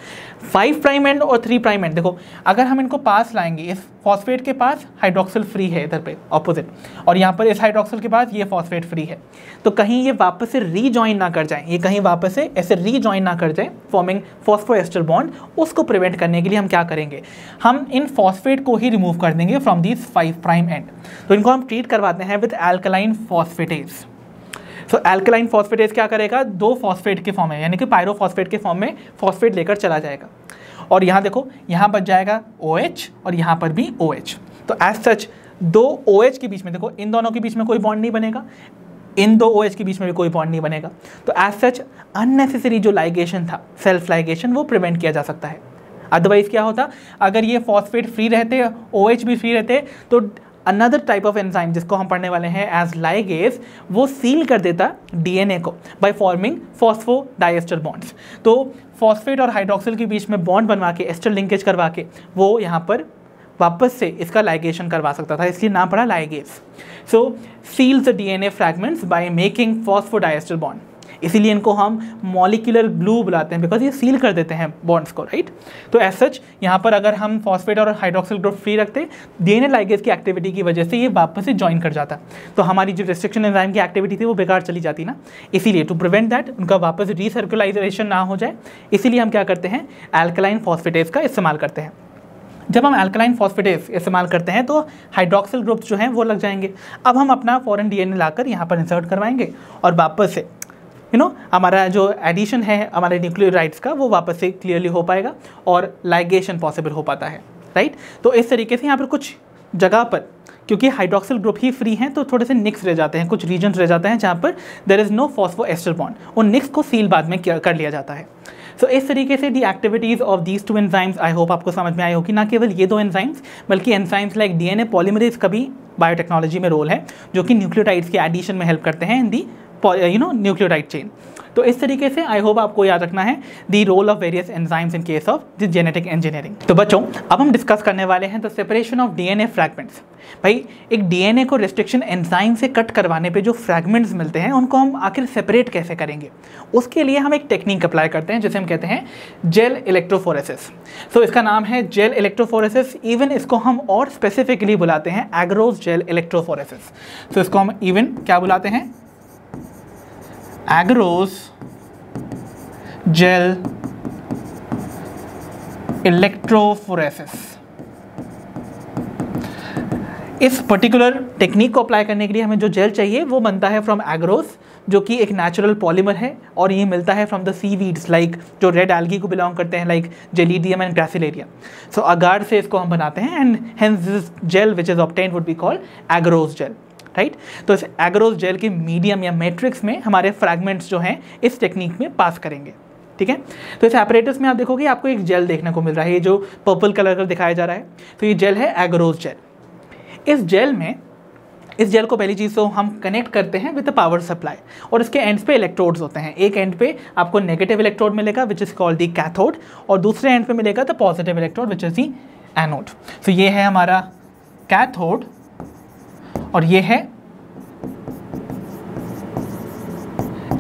5' एंड और 3' एंड देखो, अगर हम इनको पास लाएंगे, इस फॉस्फेट के पास हाइड्रोक्सिल फ्री है इधर पे ऑपोजिट, और यहाँ पर इस हाइड्रोक्सिल के पास ये फॉस्फेट फ्री है, तो कहीं ये वापस से रीजॉइन ना कर जाए, ये कहीं वापस से ऐसे रीजॉइन ना कर जाए फॉर्मिंग फॉस्फोएस्टर बॉन्ड, उसको प्रिवेंट करने के लिए हम क्या करेंगे, हम इन फॉस्फेट को ही रिमूव कर देंगे फ्रॉम दिस 5' एंड। तो इनको हम ट्रीट करवाते हैं with alkaline phosphatase. So alkaline phosphatase क्या करेगा, दो फॉस्फेट के फॉर्म में, यानी कि पायरोफॉस्फेट के फॉर्म में फॉस्फेट लेकर चला जाएगा, और यहाँ देखो, यहाँ बच जाएगा OH और यहाँ पर भी OH। तो एज सच दो OH के बीच में देखो, इन दोनों के बीच में कोई बॉन्ड नहीं बनेगा, इन दो OH के बीच में भी कोई बॉन्ड नहीं बनेगा। तो एज सच अननेसेसरी जो लाइगेशन था, सेल्फ लाइगेशन, वो प्रिवेंट किया जा सकता है। अदरवाइज क्या होता, अगर ये फॉस्फेट फ्री रहते, OH भी फ्री रहते, तो अनदर टाइप ऑफ एंजाइम जिसको हम पढ़ने वाले हैं एज लाइगेज, वो सील कर देता DNA को बाय फॉर्मिंग फॉस्फोडाइएस्टर बॉन्ड्स। तो फॉस्फेट और हाइड्रोक्सिल के बीच में बॉन्ड बनवा के, एस्टर लिंकेज करवा के, वो यहाँ पर वापस से इसका लाइगेशन करवा सकता था, इसलिए नाम पड़ा ligase. So seals the DNA fragments by making phosphodiester bond, इसीलिए इनको हम मॉलिक्यूलर ग्लू बुलाते हैं, बिकॉज ये सील कर देते हैं बॉन्ड्स को, राइट। तो एज सच यहाँ पर अगर हम फॉस्फेट और हाइड्रोक्सिल ग्रुप फ्री रखते, DNA लाइगेज की एक्टिविटी की वजह से ये वापस से ज्वाइन कर जाता, तो हमारी जो रेस्ट्रिक्शन एंजाइम की एक्टिविटी थी वो बेकार चली जाती ना। इसीलिए टू प्रिवेंट दैट उनका वापस रीसर्कुलाइजेशन ना हो जाए, इसीलिए हम क्या करते हैं, एल्कलाइन फॉस्फेटेज का इस्तेमाल करते हैं। जब हम एल्कलाइन फॉस्फेटेज इस्तेमाल करते हैं तो हाइड्रोक्सिल ग्रुप्स जो हैं वो लग जाएंगे। अब हम अपना फॉरेन DNA लाकर यहाँ पर इंसर्ट करवाएंगे, और वापस से हमारा जो एडिशन है हमारे न्यूक्लियोटाइड्स का, वो वापस से क्लियरली हो पाएगा और लाइगेशन पॉसिबल हो पाता है, राइट। तो इस तरीके से यहाँ पर कुछ जगह पर, क्योंकि हाइड्रोक्सिल ग्रुप ही फ्री हैं, तो थोड़े से निक्स रह जाते हैं, कुछ रीजन्स रह जाते हैं जहाँ पर there is no phosphoester bond, उन निक्स को सील बाद में कर लिया जाता है। सो इस तरीके से the activities of these two enzymes, I hope आपको समझ में आई होगी, ना केवल ये दो एंजाइम्स बल्कि एंजाइम्स लाइक DNA पॉलीमरेज का भी बायोटेक्नोलॉजी में रोल है, जो कि न्यूक्लियोटाइड्स के एडिशन में हेल्प करते हैं इन दी न्यूक्लियोटाइड चेन। तो इस तरीके से आई होप आपको याद रखना है the role of various enzymes in case of the genetic engineering. तो बच्चों, अब हम डिस्कस करने वाले हैं the separation of DNA fragments. भाई, एक DNA को रेस्ट्रिक्शन एंजाइम से कट करवाने पे जो फ्रैगमेंट्स मिलते हैं उनको हम आखिर सेपरेट कैसे करेंगे, उसके लिए हम एक टेक्निक अप्लाई करते हैं जिसे हम कहते हैं जेल इलेक्ट्रोफोरेसिस। तो इसका नाम है जेल इलेक्ट्रोफोरेसिस, इवन इसको हम और स्पेसिफिकली बुलाते हैं एग्रोस जेल इलेक्ट्रोफोरेसिस। तो इसको हम इवन क्या बुलाते हैं, एग्रोस जेल इलेक्ट्रोफोरेसिस। इस पर्टिकुलर टेक्निक को अप्लाई करने के लिए हमें जो जेल चाहिए वो बनता है फ्रॉम एग्रोस, जो कि एक नेचुरल पॉलीमर है, और ये मिलता है फ्रॉम द सीवीड्स लाइक जो रेड एल्गी को बिलोंग करते हैं, like gelidium and gracilaria. So agar से इसको हम बनाते हैं, and hence this gel which is obtained would be called agarose gel, right. तो इस एग्रोस जेल के मीडियम या मैट्रिक्स में हमारे फ्रैगमेंट्स जो हैं इस टेक्निक में पास करेंगे, ठीक है। तो इस एपरेटस में आप देखोगे आपको एक जेल देखने को मिल रहा है, ये जो पर्पल कलर का दिखाया जा रहा है, तो ये जेल है एग्रोस जेल। इस जेल में इस जेल को पहली चीज़ तो हम कनेक्ट करते हैं विद द पावर सप्लाई, और इसके एंड्स पे इलेक्ट्रोड्स होते हैं। एक एंड पे आपको नेगेटिव इलेक्ट्रोड मिलेगा विच इज़ कॉल्ड दी कैथोड, और दूसरे एंड पे मिलेगा the positive electrode which is the anode. तो ये है हमारा कैथोड और ये है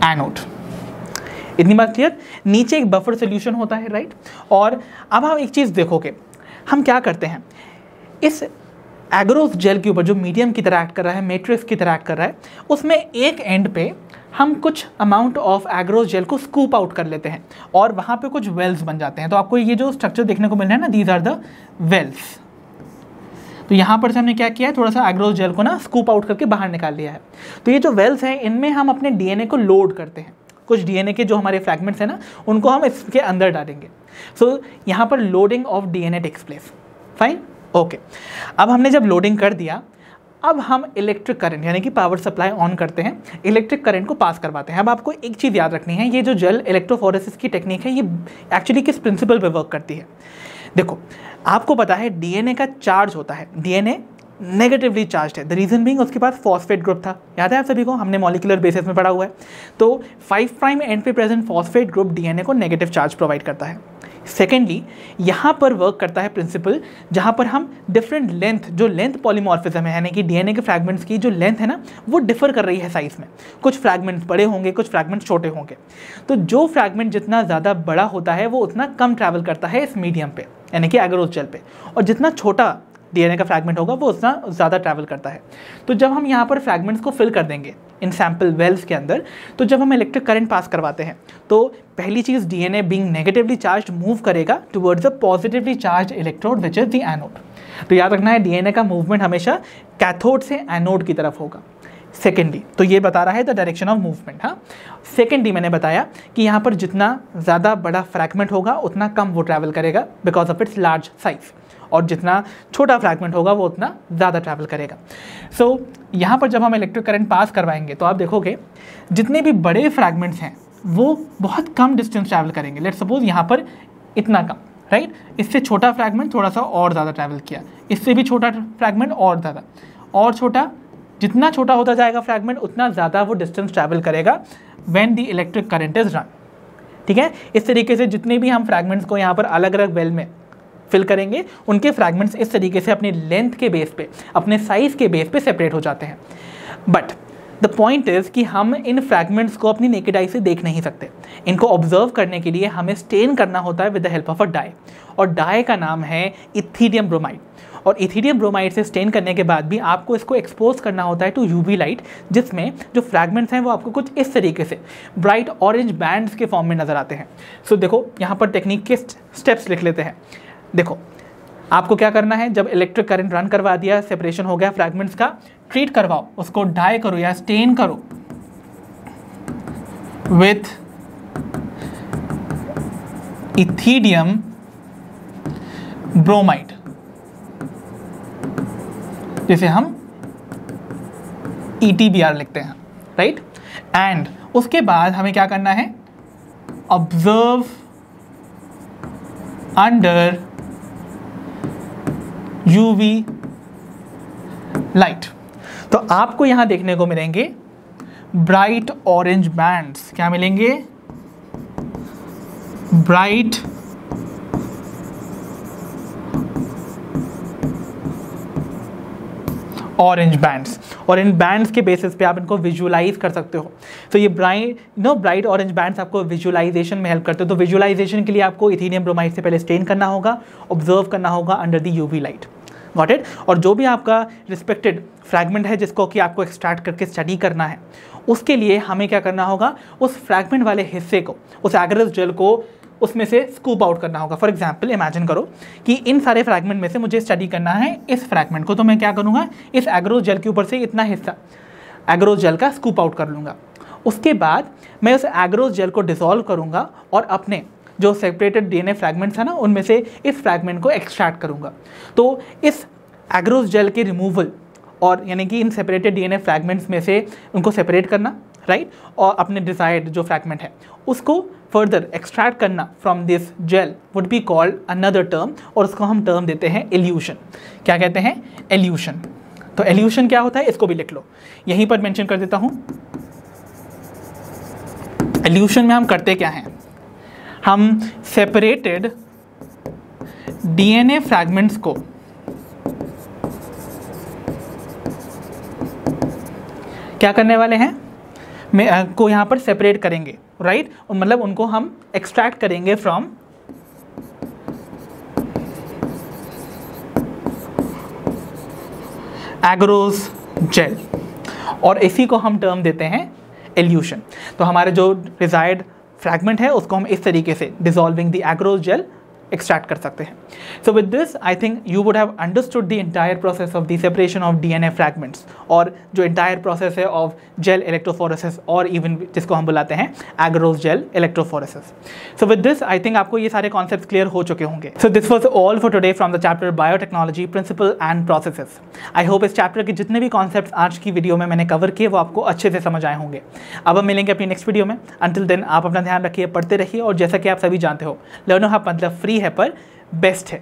एनोड। इतनी बात क्लियर। नीचे एक बफर सोल्यूशन होता है, राइट। और अब हम एक चीज़ देखोगे, हम क्या करते हैं, इस एग्रोस जेल के ऊपर जो मीडियम की तरह एक्ट कर रहा है, मैट्रिक्स की तरह एक्ट कर रहा है, उसमें एक एंड पे हम कुछ अमाउंट ऑफ एग्रोस जेल को स्कूप आउट कर लेते हैं और वहाँ पे कुछ वेल्स बन जाते हैं। तो आपको ये जो स्ट्रक्चर देखने को मिल रहा है ना, दीज आर द वेल्स। तो यहाँ पर से हमने क्या किया है, थोड़ा सा एग्रोस जेल को ना स्कूप आउट करके बाहर निकाल लिया है। तो ये जो वेल्स हैं, इनमें हम अपने डीएनए को लोड करते हैं। कुछ डीएनए के जो हमारे फ्रैगमेंट्स हैं ना, उनको हम इसके अंदर डालेंगे। सो यहाँ पर loading of DNA takes place. Fine, okay. अब हमने जब लोडिंग कर दिया, अब हम इलेक्ट्रिक करंट यानी कि पावर सप्लाई ऑन करते हैं, इलेक्ट्रिक करंट को पास करवाते हैं। अब आपको एक चीज़ याद रखनी है, ये जो जेल इलेक्ट्रोफोरेसिस की टेक्निक है, ये एक्चुअली किस प्रिंसिपल पे वर्क करती है। देखो, आपको पता है डीएनए का चार्ज होता है, डीएनए नेगेटिवली चार्ज है। द रीज़न बीइंग उसके पास फॉस्फेट ग्रुप था, याद है आप सभी को, हमने मॉलिक्यूलर बेसिस में पढ़ा हुआ है। तो 5 प्राइम एंड पे प्रेजेंट फॉस्फेट ग्रुप डीएनए को नेगेटिव चार्ज प्रोवाइड करता है। सेकेंडली, यहाँ पर वर्क करता है प्रिंसिपल जहाँ पर हम डिफरेंट लेंथ, जो लेंथ पॉलीमॉर्फिज्म है, यानी कि डीएनए के फ्रैगमेंट्स की जो लेंथ है ना, वो डिफर कर रही है साइज़ में। कुछ फ्रैगमेंट्स बड़े होंगे, कुछ फ्रैगमेंट्स छोटे होंगे। तो जो फ्रैगमेंट जितना ज़्यादा बड़ा होता है, वो उतना कम ट्रैवल करता है इस मीडियम पे, यानी कि एग्रोस जेल पे, और जितना छोटा डीएनए का फ्रैगमेंट होगा वो उतना ज़्यादा ट्रैवल करता है। तो जब हम यहाँ पर फ्रैगमेंट्स को फिल कर देंगे इन सैम्पल वेल्स के अंदर, तो जब हम इलेक्ट्रिक करंट पास करवाते हैं, तो पहली चीज़ DNA being negatively charge move करेगा towards the positively charge electrode which is the anode. तो याद रखना है, डीएनए का मूवमेंट हमेशा कैथोड से एनोड की तरफ होगा। सेकेंडली, तो ये बता रहा है द डायरेक्शन ऑफ मूवमेंट। हाँ, सेकेंडली मैंने बताया कि यहाँ पर जितना ज़्यादा बड़ा फ्रैगमेंट होगा उतना कम वो ट्रैवल करेगा because of its large size, और जितना छोटा फ्रैगमेंट होगा वो उतना ज़्यादा ट्रैवल करेगा। सो यहाँ पर जब हम इलेक्ट्रिक करंट पास करवाएंगे तो आप देखोगे जितने भी बड़े फ्रैगमेंट्स हैं वो बहुत कम डिस्टेंस ट्रैवल करेंगे। लेट्स सपोज यहाँ पर इतना कम, राइट। इससे छोटा फ्रैगमेंट थोड़ा सा और ज़्यादा ट्रैवल किया, इससे भी छोटा फ्रैगमेंट और ज़्यादा, और छोटा। जितना छोटा होता जाएगा फ्रैगमेंट उतना ज़्यादा वो डिस्टेंस ट्रैवल करेगा when the electric current is run. ठीक है, इस तरीके से जितने भी हम फ्रैगमेंट्स को यहाँ पर अलग अलग वेल में फिल करेंगे, उनके फ्रैगमेंट्स इस तरीके से अपने लेंथ के बेस पे, अपने साइज़ के बेस पे सेपरेट हो जाते हैं। बट द पॉइंट इज़ कि हम इन फ्रैगमेंट्स को अपनी नेकेड आई से देख नहीं सकते। इनको ऑब्जर्व करने के लिए हमें स्टेन करना होता है with the help of a dye, और डाई का नाम है इथीडियम ब्रोमाइड। और इथीडियम ब्रोमाइड से स्टेन करने के बाद भी आपको इसको एक्सपोज करना होता है टू यूवी लाइट, जिसमें जो फ्रैगमेंट्स हैं वो आपको कुछ इस तरीके से ब्राइट ऑरेंज बैंड्स के फॉर्म में नज़र आते हैं। सो देखो, यहाँ पर टेक्निक के स्टेप्स लिख लेते हैं। देखो, आपको क्या करना है, जब इलेक्ट्रिक करंट रन करवा दिया, सेपरेशन हो गया फ्रैगमेंट्स का, ट्रीट करवाओ, उसको डाई करो या स्टेन करो विथ इथीडियम ब्रोमाइड, जिसे हम ETBR लिखते हैं, राइट। एंड उसके बाद हमें क्या करना है, ऑब्जर्व अंडर UV लाइट। तो आपको यहां देखने को मिलेंगे ब्राइट ऑरेंज बैंड्स। क्या मिलेंगे, ब्राइट ऑरेंज बैंड्स, और इन बैंड्स के बेसिस पे आप इनको विजुलाइज कर सकते हो। तो ये ब्राइट ऑरेंज बैंड्स आपको विजुलाइजेशन में हेल्प करते हो। तो विजुलाइजेशन के लिए आपको इथीडियम ब्रोमाइड से पहले स्टेन करना होगा, ऑब्जर्व करना होगा under the UV light. Got it. और जो भी आपका रिस्पेक्टेड फ्रैगमेंट है जिसको कि आपको एक्सट्रैक्ट करके स्टडी करना है, उसके लिए हमें क्या करना होगा, उस फ्रैगमेंट वाले हिस्से को, उस एग्रोस जेल को उसमें से स्कूप आउट करना होगा। फॉर एग्जाम्पल इमेजिन करो कि इन सारे फ्रैगमेंट में से मुझे स्टडी करना है इस फ्रैगमेंट को, तो मैं क्या करूँगा, इस एग्रोस जेल के ऊपर से इतना हिस्सा एग्रोस जेल का स्कूप आउट कर लूँगा। उसके बाद मैं उस एग्रोस जेल को डिसॉल्व करूँगा और अपने जो सेपरेटेड डीएनए फ्रैगमेंट्स है ना, उनमें से इस फ्रैगमेंट को एक्सट्रैक्ट करूँगा। तो इस एग्रोस जेल के रिमूवल, और यानी कि इन सेपरेटेड डीएनए फ्रैगमेंट्स में से उनको सेपरेट करना, राइट, और अपने डिजायर्ड जो फ्रैगमेंट है उसको फर्दर एक्सट्रैक्ट करना from this gel would be called another term, और उसको हम टर्म देते हैं एल्यूशन। क्या कहते हैं, एल्यूशन। तो एल्यूशन क्या होता है इसको भी लिख लो, यहीं पर मेंशन कर देता हूं। एल्यूशन में हम करते क्या हैं, हम सेपरेटेड डीएनए फ्रैगमेंट्स को क्या करने वाले हैं, को यहाँ पर सेपरेट करेंगे, राइट, और मतलब उनको हम एक्सट्रैक्ट करेंगे फ्रॉम एग्रोज जेल, और इसी को हम टर्म देते हैं एल्यूशन। तो हमारे जो डिजायर्ड फ्रैगमेंट है उसको हम इस तरीके से dissolving the agarose gel extract कर सकते हैं। So with this I think you would have understood the entire process of the separation of DNA fragments, और जो इंटायर प्रोसेस है ऑफ जेल इलेक्ट्रोफोरेसिस, और इवन जिसको हम बुलाते हैं agarose gel electrophoresis. So with this I think आपको ये सारे कॉन्सेप्ट्स क्लियर हो चुके होंगे। So this was all for today from the chapter biotechnology principle and processes. I hope इस चैप्टर के जितने भी कॉन्सेप्ट्स आज की वीडियो में मैंने कवर किए वो आपको अच्छे से समझ आए होंगे। अब हम मिलेंगे अपनी नेक्स्ट वीडियो में। अंटिल देन आप अपना ध्यान रखिए, पढ़ते रहिए, और जैसा कि आप सभी जानते हो लर्नो हब मतलब फ्री है पर बेस्ट है।